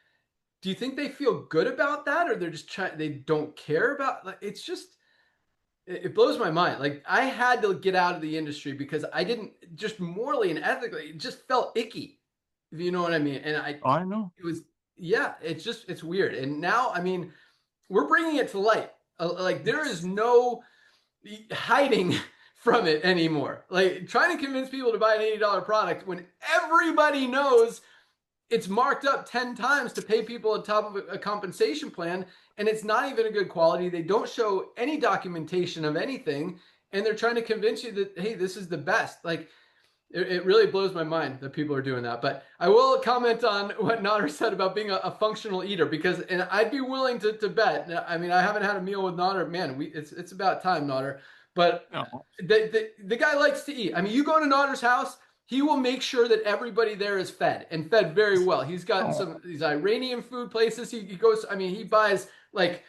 do you think they feel good about that, or they're just they don't care about? Like, it's just, it blows my mind. Like, I had to get out of the industry because I didn't, just morally and ethically, it just felt icky, if you know what I mean. And I know it was, yeah, it's weird. And now, I mean, we're bringing it to light. Like, there is no hiding from it anymore. Like, trying to convince people to buy an $80 product when everybody knows it's marked up 10 times to pay people on top of a compensation plan, and it's not even a good quality. They don't show any documentation of anything, and they're trying to convince you that, hey, this is the best. Like, it really blows my mind that people are doing that. But I will comment on what Nader said about being a functional eater, because, and I'd be willing to bet. I mean, I haven't had a meal with Nader. Man, it's about time, Nader. But the guy likes to eat. I mean, you go to Nader's house, he will make sure that everybody there is fed, and fed very well. He's got these Iranian food places. He goes, I mean, he buys like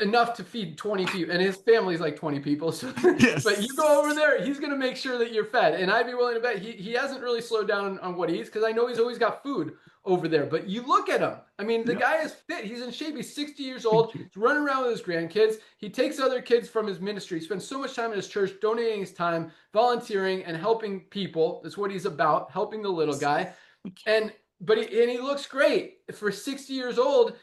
enough to feed 20 people, and his family's like 20 people. So, yes. But you go over there, he's going to make sure that you're fed. And I'd be willing to bet he hasn't really slowed down on what he eats, because I know he's always got food over there. But you look at him. I mean, the guy is fit. He's in shape. He's 60 years old. He's running around with his grandkids. He takes other kids from his ministry. He spends so much time in his church, donating his time, volunteering, and helping people. That's what he's about, helping the little guy. But he looks great for 60 years old,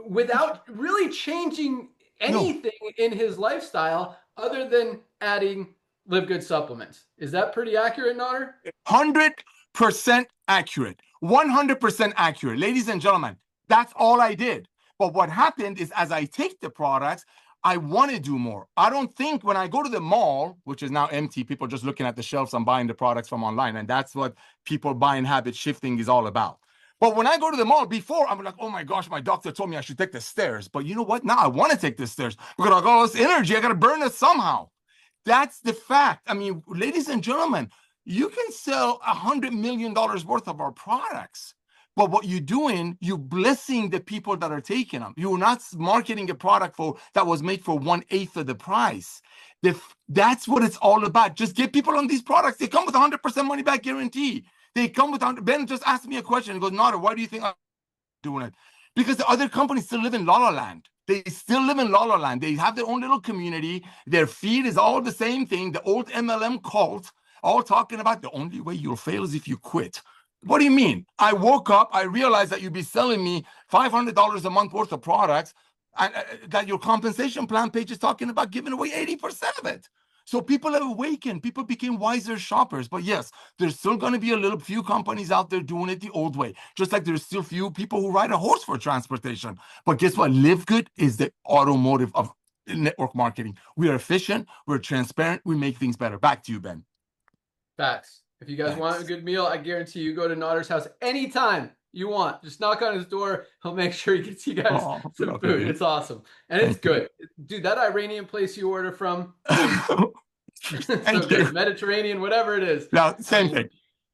without really changing anything in his lifestyle other than adding LiveGood supplements. Is that pretty accurate, Nader? 100% accurate. 100% accurate. Ladies and gentlemen, that's all I did. But what happened is, as I take the products, I want to do more. I don't think when I go to the mall, which is now empty, people just looking at the shelves and buying the products from online. And that's what people buying habit shifting is all about. But when I go to the mall, before, I'm like, oh my gosh, my doctor told me I should take the stairs. But you know what? Now I want to take the stairs. Because I got all this energy. I got to burn it somehow. That's the fact. I mean, ladies and gentlemen, you can sell $100 million worth of our products. But what you're doing, you're blessing the people that are taking them. You're not marketing a product that was made for 1/8 of the price. That's what it's all about. Just get people on these products. They come with 100% money back guarantee. They come without. Ben just asked me a question. He goes, Nada, why do you think I'm doing it? Because the other companies still live in La La Land. They still live in La La Land. They have their own little community. Their feed is all the same thing. The old MLM cult, all talking about the only way you'll fail is if you quit. What do you mean? I woke up, I realized that you'd be selling me $500 a month worth of products, and that your compensation plan page is talking about giving away 80% of it. So people have awakened. People became wiser shoppers. But yes, there's still going to be a little few companies out there doing it the old way. Just like there's still few people who ride a horse for transportation. But guess what? LiveGood is the automotive of network marketing. We are efficient. We're transparent. We make things better. Back to you, Ben. Facts. If you guys want a good meal, I guarantee you go to Notter's house anytime you want. Just knock on his door. He'll make sure he gets you guys some food. It's awesome. And it's good. Dude, that Iranian place you order from, so good. Mediterranean, whatever it is. Yeah, same thing.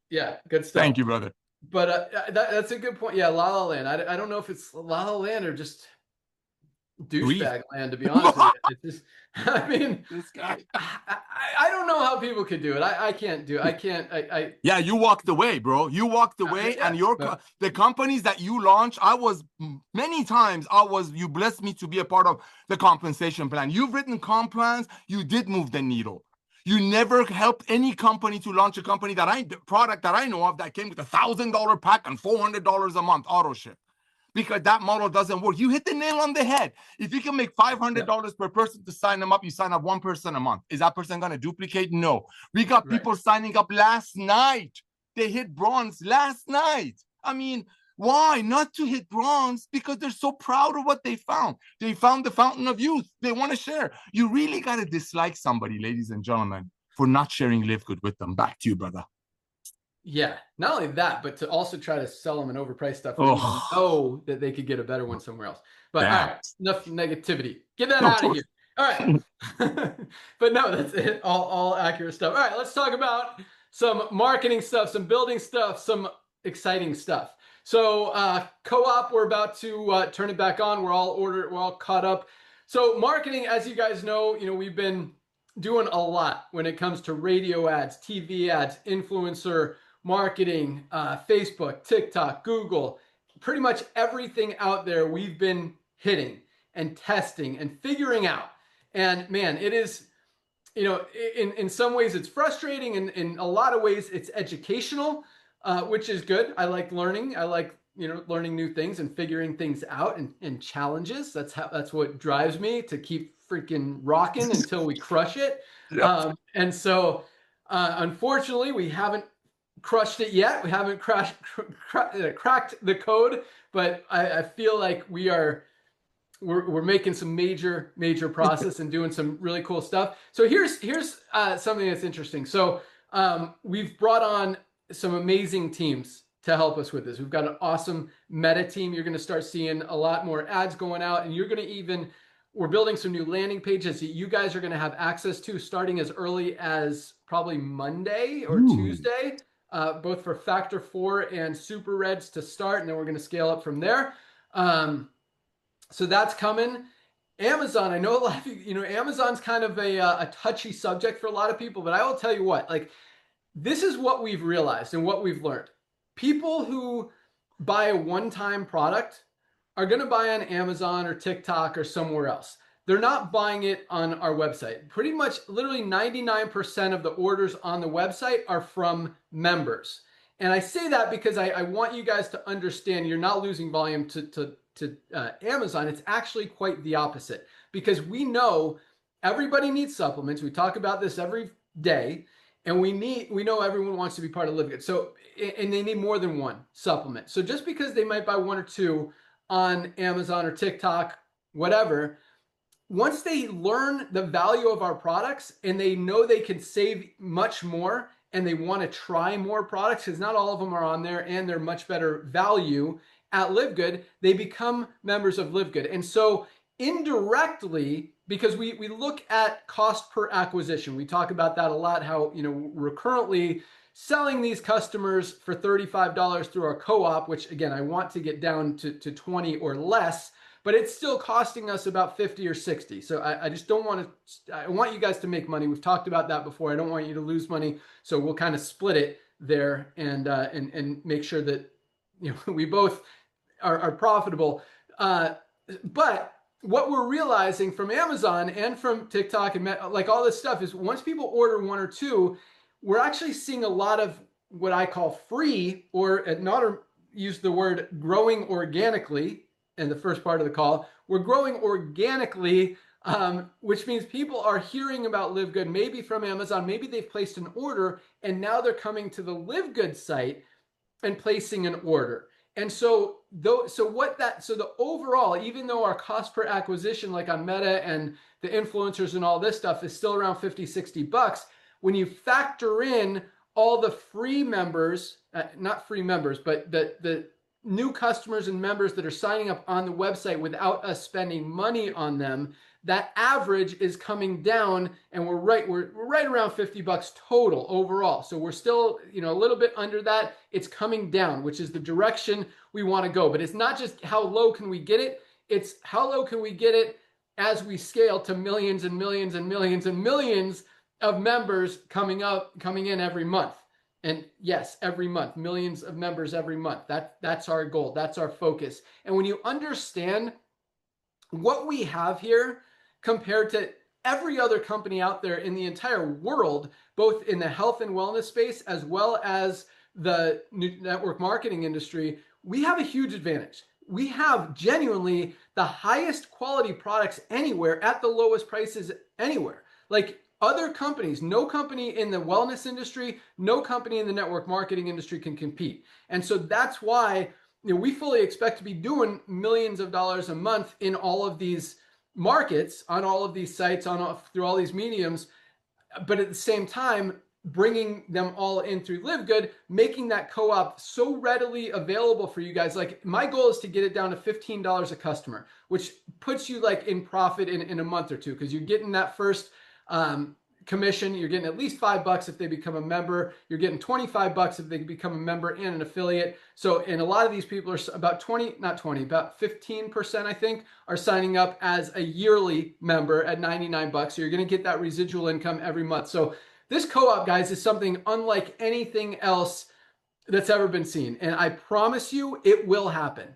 Yeah, good stuff. Thank you, brother. But that's a good point. Yeah, La La Land. I don't know if it's La La Land or just douchebag land, to be honest with you. It's just, I mean, this guy. I don't know how people could do it. I can't do it. I can't. Yeah, you walked away, bro. You walked away, and the companies that you launched, you blessed me to be a part of the compensation plan. You've written comp plans. You did move the needle. You never helped any company to launch a product that I know of that came with $1,000 pack and $400 a month auto ship. Because that model doesn't work. You hit the nail on the head. If you can make $500 per person to sign them up, you sign up one person a month. Is that person going to duplicate? No. We got people signing up last night. They hit bronze last night. I mean, why not to hit bronze? Because they're so proud of what they found. They found the fountain of youth. They want to share. You really got to dislike somebody, ladies and gentlemen, for not sharing LiveGood with them. Back to you, brother. Yeah, not only that, but to also try to sell them an overpriced stuff when you know that they could get a better one somewhere else. But all right, enough negativity. Get that out of here. All right. But no, that's it. All accurate stuff. All right, let's talk about some marketing stuff, some building stuff, some exciting stuff. So co-op, we're about to turn it back on. We're all caught up. So marketing, as you guys know, we've been doing a lot when it comes to radio ads, TV ads, influencer marketing, Facebook, TikTok, Google, pretty much everything out there we've been hitting and testing and figuring out. And man, it is, in some ways it's frustrating, and in a lot of ways it's educational, which is good. I like learning. I like, learning new things and figuring things out and challenges. That's what drives me to keep freaking rocking until we crush it. Yep. And so, unfortunately, we haven't crushed it yet. We haven't cracked the code, but I feel like we're making some major process and doing some really cool stuff. So here's something that's interesting. So we've brought on some amazing teams to help us with this. We've got an awesome meta team. You're going to start seeing a lot more ads going out, and we're building some new landing pages that you guys are going to have access to starting as early as probably Monday or Tuesday, both for Factor 4 and Super Reds to start, and then we're going to scale up from there. So that's coming. Amazon, I know a lot of you, Amazon's kind of a touchy subject for a lot of people, but I will tell you what, this is what we've realized and what we've learned. People who buy a one-time product are going to buy on Amazon or TikTok or somewhere else. They're not buying it on our website. Pretty much literally 99% of the orders on the website are from members. And I say that because I want you guys to understand you're not losing volume to Amazon. It's actually quite the opposite, because we know everybody needs supplements. We talk about this every day, and we know everyone wants to be part of LiveGood. So, and they need more than one supplement. So just because they might buy one or two on Amazon or TikTok, whatever, once they learn the value of our products and they know they can save much more and they want to try more products, because not all of them are on there and they're much better value at LiveGood, they become members of LiveGood. And so indirectly, because we look at cost per acquisition, we talk about that a lot, how we're currently selling these customers for $35 through our co-op, which again, I want to get down to 20 or less, but it's still costing us about 50 or 60. So I just don't want to, I want you guys to make money. We've talked about that before. I don't want you to lose money. So we'll kind of split it there and make sure that we both are profitable. But what we're realizing from Amazon and from TikTok and like all this stuff is once people order one or two, we're actually seeing a lot of what I call free, or not use the word growing organically in the first part of the call. We're growing organically, which means people are hearing about LiveGood, maybe from Amazon, maybe they've placed an order, and now they're coming to the LiveGood site and placing an order. And so the overall, even though our cost per acquisition, like on Meta and the influencers and all this stuff, is still around 50, 60 bucks, when you factor in all the free members, not free members, but the new customers and members that are signing up on the website without us spending money on them, that average is coming down, and we're right around 50 bucks total overall. So we're still, a little bit under that. It's coming down, which is the direction we want to go. But it's not just how low can we get it, it's how low can we get it as we scale to millions and millions and millions and millions of members coming in every month. And yes, every month, millions of members every month. That's our goal. That's our focus. And when you understand what we have here compared to every other company out there in the entire world, both in the health and wellness space, as well as the network marketing industry, we have a huge advantage. We have genuinely the highest quality products anywhere at the lowest prices anywhere. Like other companies, no company in the wellness industry, no company in the network marketing industry can compete. And so that's why we fully expect to be doing millions of dollars a month in all of these markets, on all of these sites, through all these mediums, but at the same time, bringing them all in through LiveGood, making that co-op so readily available for you guys. Like my goal is to get it down to $15 a customer, which puts you like in profit in a month or two, because you're getting that first commission. You're getting at least $5 if they become a member. You're getting $25 if they become a member and an affiliate. So, and a lot of these people are about 15%, I think, are signing up as a yearly member at $99. So you're going to get that residual income every month. So this co-op, guys, is something unlike anything else that's ever been seen. And I promise you it will happen.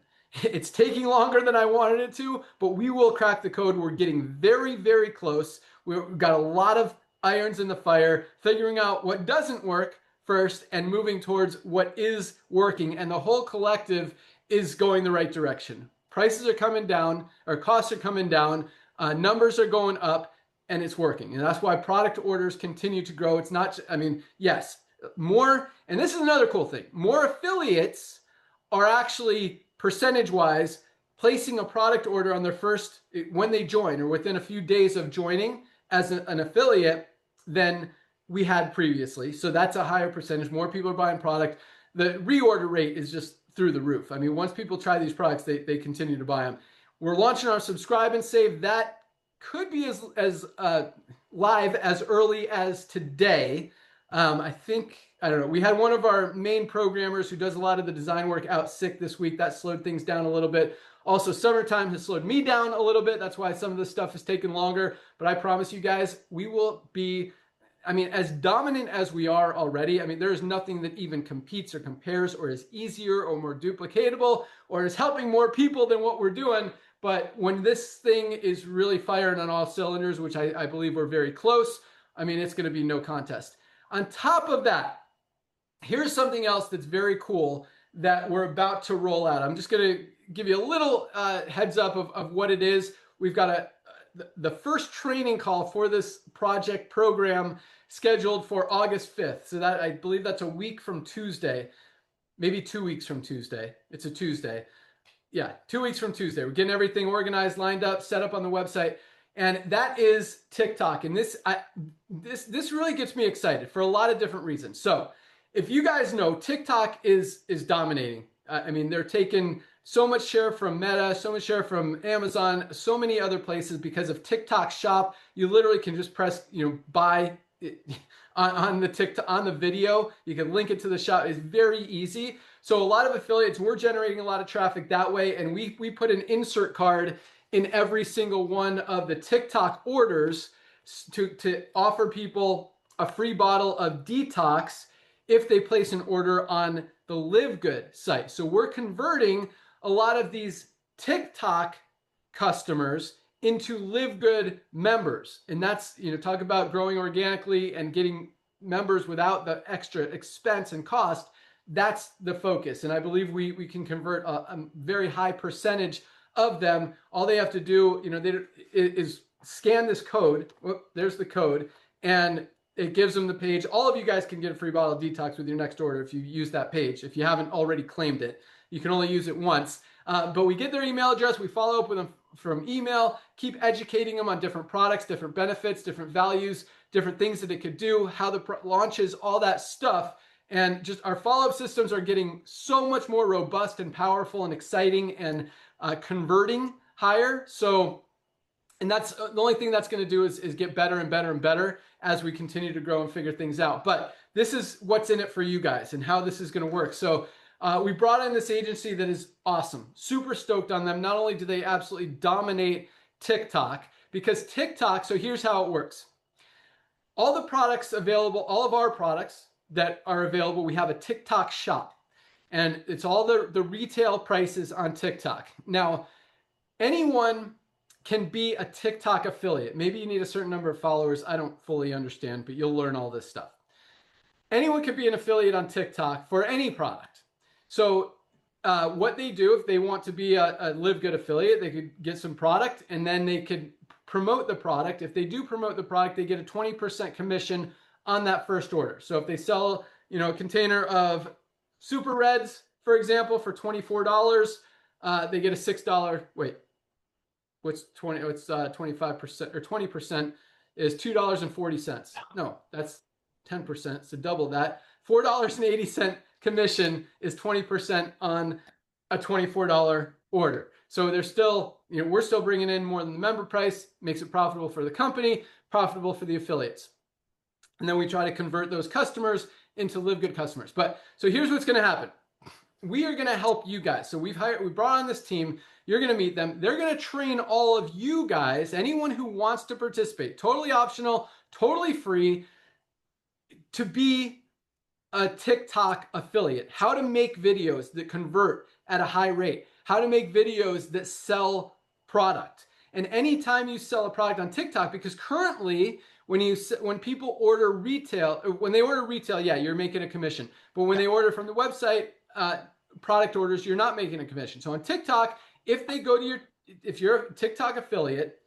It's taking longer than I wanted it to, but we will crack the code. We're getting very, very close. We've got a lot of irons in the fire, figuring out what doesn't work first and moving towards what is working. And the whole collective is going the right direction. Prices are coming down, or costs are coming down, numbers are going up, and it's working. And that's why product orders continue to grow. It's not, yes, more, and this is another cool thing, more affiliates are actually percentage-wise placing a product order on their first, when they join or within a few days of joining as an affiliate than we had previously. So that's a higher percentage. More people are buying product. The reorder rate is just through the roof. Once people try these products, they continue to buy them. We're launching our subscribe and save. That could be as live as early as today. I don't know. We had one of our main programmers who does a lot of the design work out sick this week. That slowed things down a little bit. Also, summertime has slowed me down a little bit. That's why some of this stuff is taking longer. But I promise you guys, we will be, as dominant as we are already. There is nothing that even competes or compares or is easier or more duplicatable or is helping more people than what we're doing. But when this thing is really firing on all cylinders, which I believe we're very close, it's going to be no contest. On top of that, here's something else that's very cool that we're about to roll out. I'm just going to give you a little heads up of what it is. We've got the first training call for this project program scheduled for August 5th. So that, I believe that's a week from Tuesday, maybe 2 weeks from Tuesday. It's a Tuesday. Yeah, 2 weeks from Tuesday. We're getting everything organized, lined up, set up on the website. And that is TikTok. And this really gets me excited for a lot of different reasons. So if you guys know, TikTok is dominating. They're taking so much share from Meta, so much share from Amazon, so many other places because of TikTok Shop. You literally can just press, buy on the video. You can link it to the shop. It's very easy. So a lot of affiliates, we're generating a lot of traffic that way. And we put an insert card in every single one of the TikTok orders to offer people a free bottle of detox if they place an order on the LiveGood site. So we're converting a lot of these TikTok customers into LiveGood members. And that's, talk about growing organically and getting members without the extra expense and cost. That's the focus. And I believe we can convert a very high percentage of them. All they have to do, is scan this code. Whoop, there's the code. And it gives them the page. All of you guys can get a free bottle of detox with your next order if you use that page. If you haven't already claimed it, you can only use it once. But we get their email address. We follow up with them from email, keep educating them on different products, different benefits, different values, different things that it could do, how the launches, all that stuff. And just our follow-up systems are getting so much more robust and powerful and exciting and converting higher. So, and that's the only thing that's going to do is get better and better and better as we continue to grow and figure things out. But this is what's in it for you guys and how this is going to work. So we brought in this agency that is awesome. Super stoked on them. Not only do they absolutely dominate TikTok, because TikTok, so here's how it works. All the products available, all of our products that are available, we have a TikTok shop. And it's all the retail prices on TikTok. Now, anyone can be a TikTok affiliate. Maybe you need a certain number of followers. I don't fully understand, but you'll learn all this stuff. Anyone can be an affiliate on TikTok for any product. So what they do, if they want to be a LiveGood affiliate, they could get some product and then they could promote the product. If they do promote the product, they get a 20% commission on that first order. So if they sell, a container of Super Reds, for example, for $24, they get a $6, what's 20, it's 25% or 20% is $2.40. No, that's 10%, so double that. $4.80 commission is 20% on a $24 order. So there's still, we're still bringing in more than the member price, makes it profitable for the company, profitable for the affiliates. And then we try to convert those customers into LiveGood customers. But so here's what's going to happen. We are going to help you guys. So we brought on this team. You're going to meet them. They're going to train all of you guys, anyone who wants to participate, totally optional, totally free, to be a TikTok affiliate, how to make videos that convert at a high rate, how to make videos that sell product. And anytime you sell a product on TikTok, because currently when people order retail, when they order retail, yeah, you're making a commission. But when they order from the website, product orders, you're not making a commission. So on TikTok, if they go to if you're a TikTok affiliate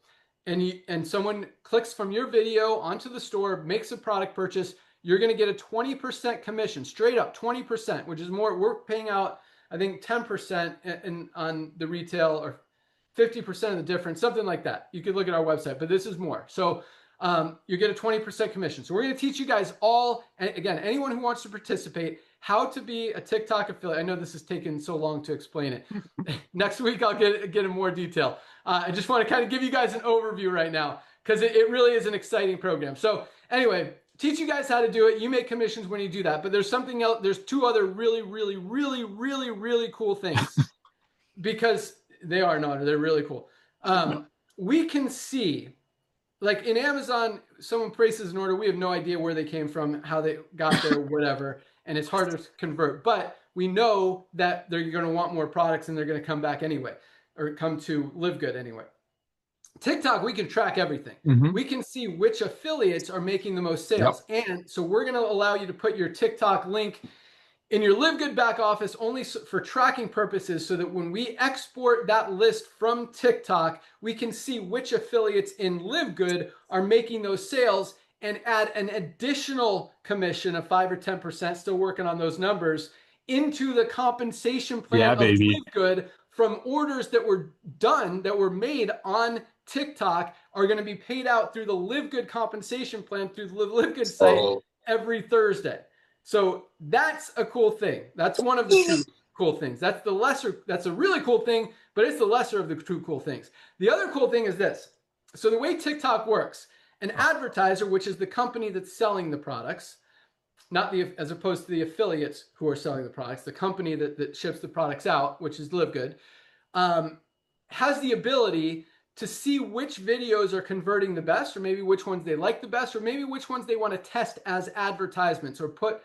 and someone clicks from your video onto the store, makes a product purchase, you're going to get a 20% commission, straight up 20%, which is more. We're paying out, I think, 10% on the retail, or 50% of the difference, something like that. You could look at our website, but this is more. So you get a 20% commission. So we're going to teach you guys all, and again, anyone who wants to participate, how to be a TikTok affiliate. I know this has taken so long to explain it. Next week, I'll get in more detail. I just want to kind of give you guys an overview right now, because it really is an exciting program. So anyway, teach you guys how to do it. You make commissions when you do that. But there's something else. There's two other really, really, really, really, really cool things, because they're really cool. We can see, like in Amazon, someone places an order. We have no idea where they came from, how they got there, whatever. And it's hard to convert. But we know that they're going to want more products and they're going to come back anyway, or come to LiveGood anyway. TikTok, we can track everything. Mm-hmm. We can see which affiliates are making the most sales. Yep. And so we're going to allow you to put your TikTok link in your LiveGood back office only for tracking purposes, so that when we export that list from TikTok, we can see which affiliates in LiveGood are making those sales and add an additional commission of 5 or 10%, still working on those numbers, into the compensation plan of LiveGood from orders that were done, that were made on TikTok, are going to be paid out through the LiveGood compensation plan through the LiveGood site every Thursday. So that's a cool thing. That's one of the two cool things. That's a really cool thing, but it's the lesser of the two cool things. The other cool thing is this. So the way TikTok works, an advertiser, which is the company that's selling the products, as opposed to the affiliates who are selling the products, the company that ships the products out, which is LiveGood, has the ability to see which videos are converting the best, or maybe which ones they like the best, or maybe which ones they want to test as advertisements or put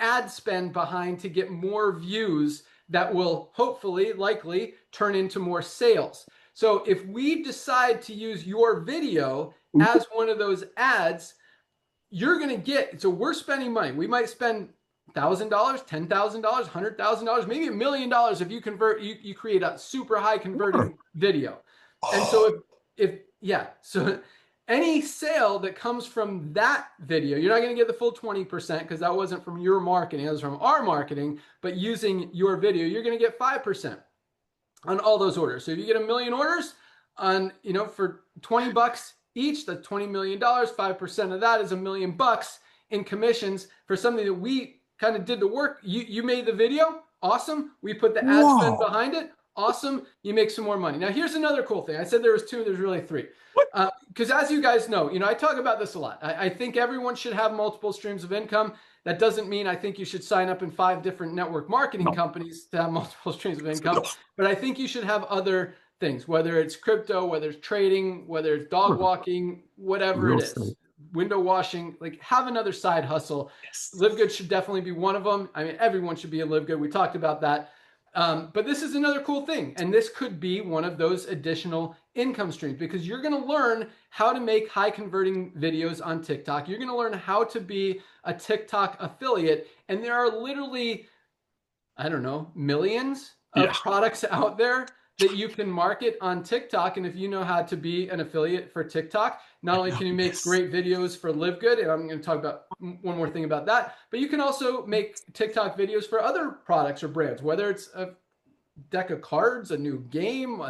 ad spend behind to get more views that will hopefully, likely turn into more sales. So if we decide to use your video as one of those ads, you're going to get, so we're spending money. We might spend $1,000, $10,000, $100,000, maybe $1 million if you convert, you create a super high converting video. And so so any sale that comes from that video, you're not going to get the full 20% because that wasn't from your marketing, that was from our marketing, but using your video, you're going to get 5% on all those orders. So if you get 1 million orders on, for $20 each, that's $20 million, 5% of that is $1 million in commissions for something that we kind of did the work. You made the video, awesome. We put the ad spend behind it, awesome. You make some more money. Now here's another cool thing. I said there was 2, there's really 3. Because as you guys know, I talk about this a lot. I think everyone should have multiple streams of income. That doesn't mean I think you should sign up in 5 different network marketing companies to have multiple streams of income, but I think you should have other things, whether it's crypto, whether it's trading, whether it's dog walking, whatever it is, window washing, like have another side hustle. LiveGood should definitely be one of them. I mean, everyone should be in LiveGood. We talked about that. But this is another cool thing. And this could be one of those additional income streams because you're going to learn how to make high converting videos on TikTok. You're going to learn how to be a TikTok affiliate. And there are literally, I don't know, millions of products out there that you can market on TikTok. And if you know how to be an affiliate for TikTok, not only can you make great videos for LiveGood, and I'm going to talk about one more thing about that, but you can also make TikTok videos for other products or brands, whether it's a deck of cards, a new game,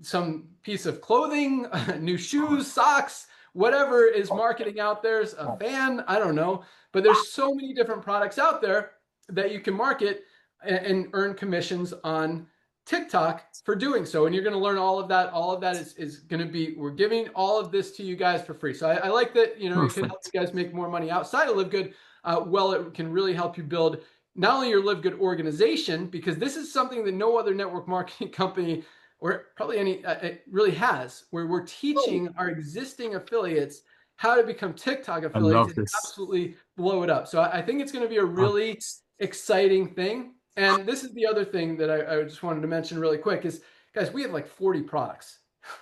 some piece of clothing, new shoes, socks, whatever is marketing out there, a fan, I don't know. But there's so many different products out there that you can market and earn commissions on TikTok for doing so. And you're going to learn all of that. All of that is going to be, we're giving all of this to you guys for free. So I like that, it can help you guys make more money outside of LiveGood. It can really help you build not only your LiveGood organization, because this is something that no other network marketing company or probably any it really has, where we're teaching our existing affiliates how to become TikTok affiliates and absolutely blow it up. So I think it's going to be a really exciting thing. And this is the other thing that I just wanted to mention really quick is, guys, we have like 40 products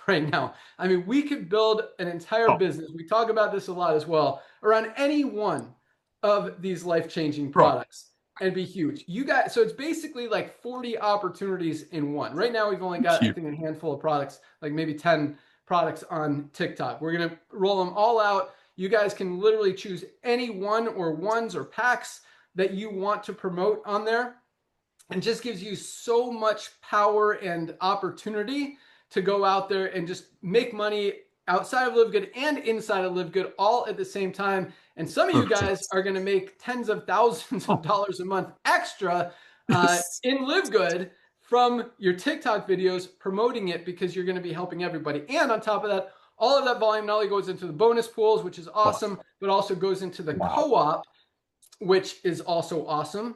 right now. I mean, we could build an entire business. We talk about this a lot as well, around any one of these life-changing products and be huge. You guys, so it's basically like 40 opportunities in one. Right now, we've only got, I think, a handful of products, like maybe 10 products on TikTok. We're going to roll them all out. You guys can literally choose any one or ones or packs that you want to promote on there. And just gives you so much power and opportunity to go out there and just make money outside of LiveGood and inside of LiveGood all at the same time. And some of you guys are going to make tens of thousands of dollars a month extra in LiveGood from your TikTok videos promoting it because you're going to be helping everybody. And on top of that, all of that volume not only goes into the bonus pools, which is awesome, but also goes into the co-op, which is also awesome.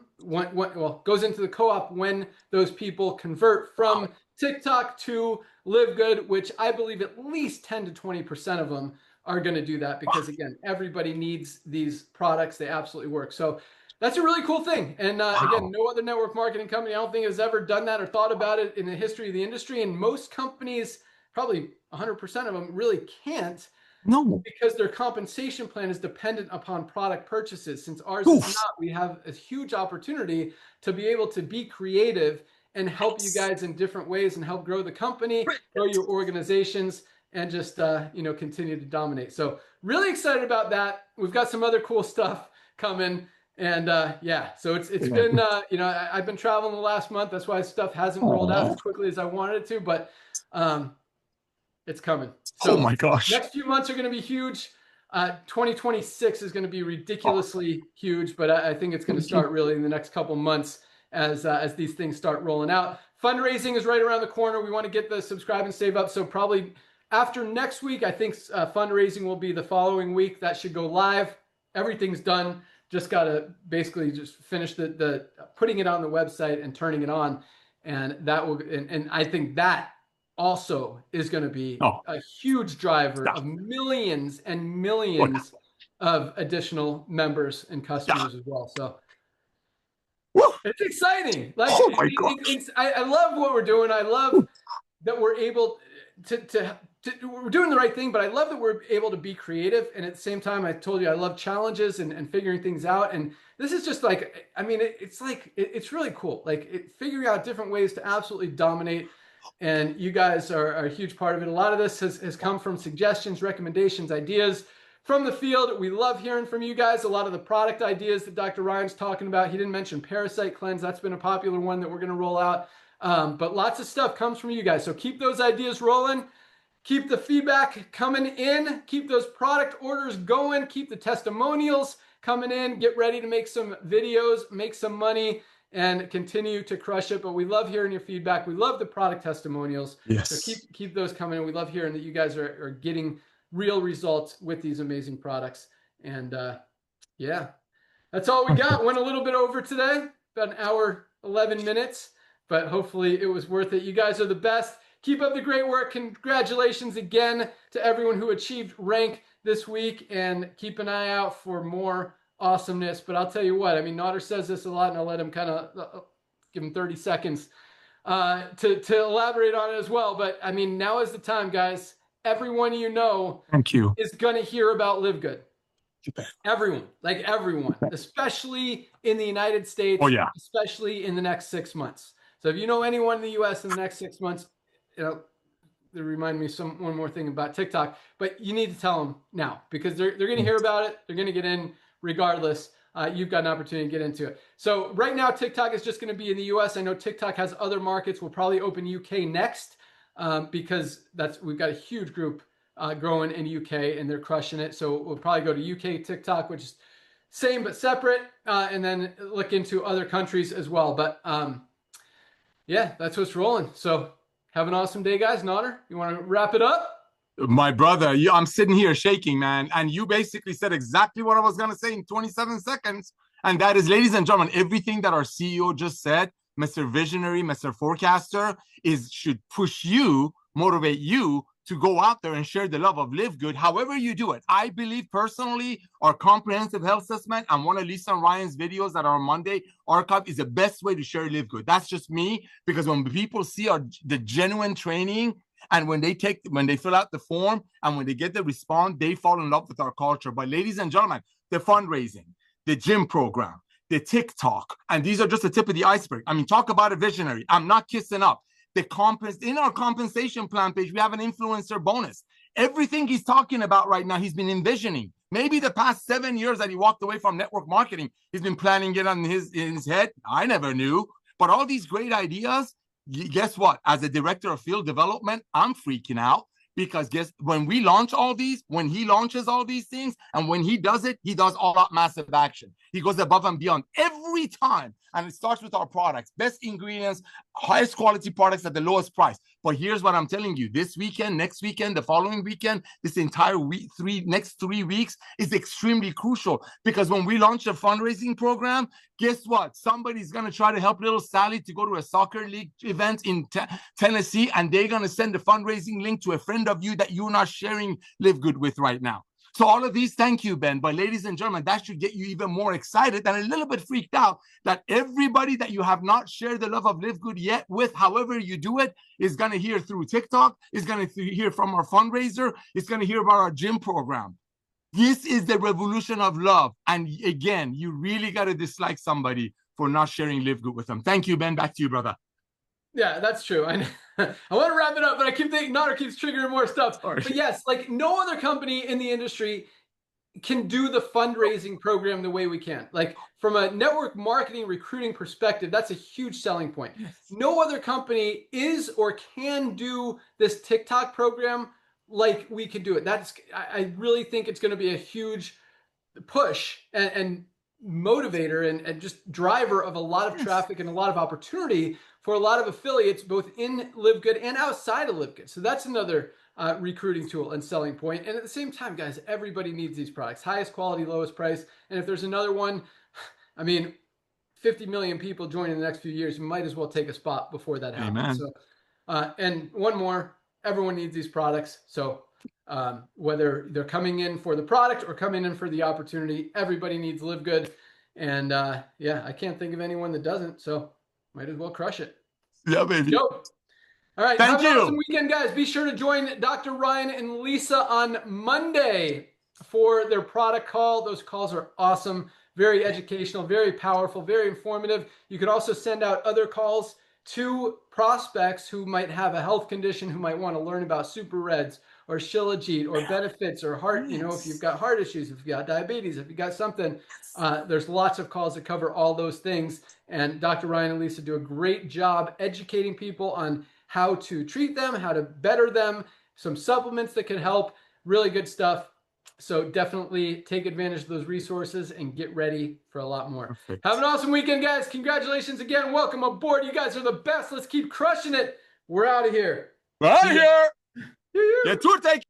Goes into the co-op when those people convert from TikTok to LiveGood, which I believe at least 10 to 20% of them are going to do that because, again, everybody needs these products. They absolutely work. So that's a really cool thing. And again, no other network marketing company, I don't think, has ever done that or thought about it in the history of the industry. And most companies, probably 100% of them, really can't. No, because their compensation plan is dependent upon product purchases. Since ours is not, we have a huge opportunity to be able to be creative and help you guys in different ways and help grow the company, grow your organizations, and just continue to dominate. So really excited about that. We've got some other cool stuff coming, and so it's been I've been traveling the last month. That's why stuff hasn't rolled out as quickly as I wanted it to, but it's coming. So oh my gosh. Next few months are going to be huge. 2026 is going to be ridiculously huge, but I think it's going to start really in the next couple months as these things start rolling out. Fundraising is right around the corner. We want to get the subscribe and save up. So probably after next week, I think fundraising will be the following week. That should go live. Everything's done. Just got to basically just finish the putting it on the website and turning it on. And that will, and I think that also is going to be a huge driver of millions and millions of additional members and customers as well. So It's exciting. Like, Oh my gosh. I love what we're doing. I love that we're able to we're doing the right thing, but I love that we're able to be creative. And at the same time, I told you I love challenges and figuring things out. And this is just like, I mean, it's really cool. Like figuring out different ways to absolutely dominate. And you guys are a huge part of it. A lot of this has come from suggestions, recommendations, ideas from the field. We love hearing from you guys. A lot of the product ideas that Dr. Ryan's talking about. He didn't mention Parasite Cleanse. That's been a popular one that we're going to roll out. But lots of stuff comes from you guys. So keep those ideas rolling. Keep the feedback coming in. Keep those product orders going. Keep the testimonials coming in. Get ready to make some videos, make some money, and continue to crush it. But we love hearing your feedback. We love the product testimonials. Yes. So keep those coming in. We love hearing that you guys are getting real results with these amazing products. And yeah, that's all we got. Went a little bit over today, about an hour, 11 minutes, but hopefully it was worth it. You guys are the best. Keep up the great work. Congratulations again to everyone who achieved rank this week, and keep an eye out for more awesomeness. But I'll tell you what, I mean, Notter says this a lot, and I'll let him kind of give him 30 seconds to elaborate on it as well. But I mean, now is the time, guys. Everyone you know Thank you. is going to hear about LiveGood. Everyone, especially in the United States, Oh, yeah. especially in the next 6 months. So if you know anyone in the US in the next 6 months, you know, they remind me one more thing about TikTok, but you need to tell them now, because they're going to hear about it. They're going to get in regardless. You've got an opportunity to get into it. So right now, TikTok is just going to be in the US. I know TikTok has other markets. We'll probably open UK next, because we've got a huge group growing in UK, and they're crushing it. So we'll probably go to UK TikTok, which is same but separate, and then look into other countries as well. But yeah, that's what's rolling. So have an awesome day, guys. Notter, you want to wrap it up? My brother, I'm sitting here shaking, man. And you basically said exactly what I was going to say in 27 seconds. And that is, ladies and gentlemen, everything that our CEO just said, Mr. Visionary, Mr. Forecaster, should push you, motivate you to go out there and share the love of LiveGood, however you do it. I believe personally, our comprehensive health assessment and one of Lisa and Ryan's videos that are on Monday archive is the best way to share LiveGood. That's just me, because when people see the genuine training, and when they fill out the form and when they get the response, they fall in love with our culture. But ladies and gentlemen, the fundraising, the gym program, the TikTok, and these are just the tip of the iceberg. I mean, talk about a visionary. I'm not kissing up. In our compensation plan page, we have an influencer bonus. Everything he's talking about right now, he's been envisioning. Maybe the past 7 years that he walked away from network marketing, he's been planning it in his head. I never knew. But all these great ideas, guess what? As a director of field development, I'm freaking out, because when we launch all these, when he launches all these things, and when he does it, he does all out massive action. He goes above and beyond every time. And it starts with our products, best ingredients, highest quality products at the lowest price. But here's what I'm telling you, this weekend, next weekend, the following weekend, this entire week, next 3 weeks is extremely crucial, because when we launch a fundraising program, guess what? Somebody's going to try to help little Sally to go to a soccer league event in Tennessee, and they're going to send a fundraising link to a friend of you that you're not sharing LiveGood with right now. So all of these, thank you, Ben. But ladies and gentlemen, that should get you even more excited and a little bit freaked out that everybody that you have not shared the love of LiveGood yet with, however you do it, is going to hear through TikTok, is going to hear from our fundraiser, is going to hear about our gym program. This is the revolution of love. And again, you really got to dislike somebody for not sharing LiveGood with them. Thank you, Ben. Back to you, brother. Yeah, that's true. I want to wrap it up, but I keep thinking Notter keeps triggering more stuff. Sorry. But yes, like no other company in the industry can do the fundraising program the way we can. Like from a network marketing recruiting perspective, that's a huge selling point. Yes. No other company is or can do this TikTok program like we can do it. I really think it's going to be a huge push and motivator and just driver of a lot of traffic and a lot of opportunity for a lot of affiliates, both in LiveGood and outside of LiveGood. So that's another recruiting tool and selling point. And at the same time, guys, everybody needs these products. Highest quality, lowest price. And if there's another one, I mean, 50 million people join in the next few years, you might as well take a spot before that happens. Amen. So, and one more, everyone needs these products. So whether they're coming in for the product or coming in for the opportunity, everybody needs LiveGood. And yeah, I can't think of anyone that doesn't. So might as well crush it. Yeah, baby. Go. All right. Thank Have an you. awesome weekend, guys. Be sure to join Dr. Ryan and Lisa on Monday for their product call. Those calls are awesome, very educational, very powerful, very informative. You could also send out other calls to prospects who might have a health condition, who might want to learn about super reds or Shilajit or benefits or heart, you know, if you've got heart issues, if you've got diabetes, if you've got something, there's lots of calls that cover all those things. And Dr. Ryan and Lisa do a great job educating people on how to treat them, how to better them, some supplements that can help, really good stuff. So definitely take advantage of those resources and get ready for a lot more. Perfect. Have an awesome weekend, guys. Congratulations again. Welcome aboard. You guys are the best. Let's keep crushing it. We're out of here. We're out of here. See ya. Get tour take.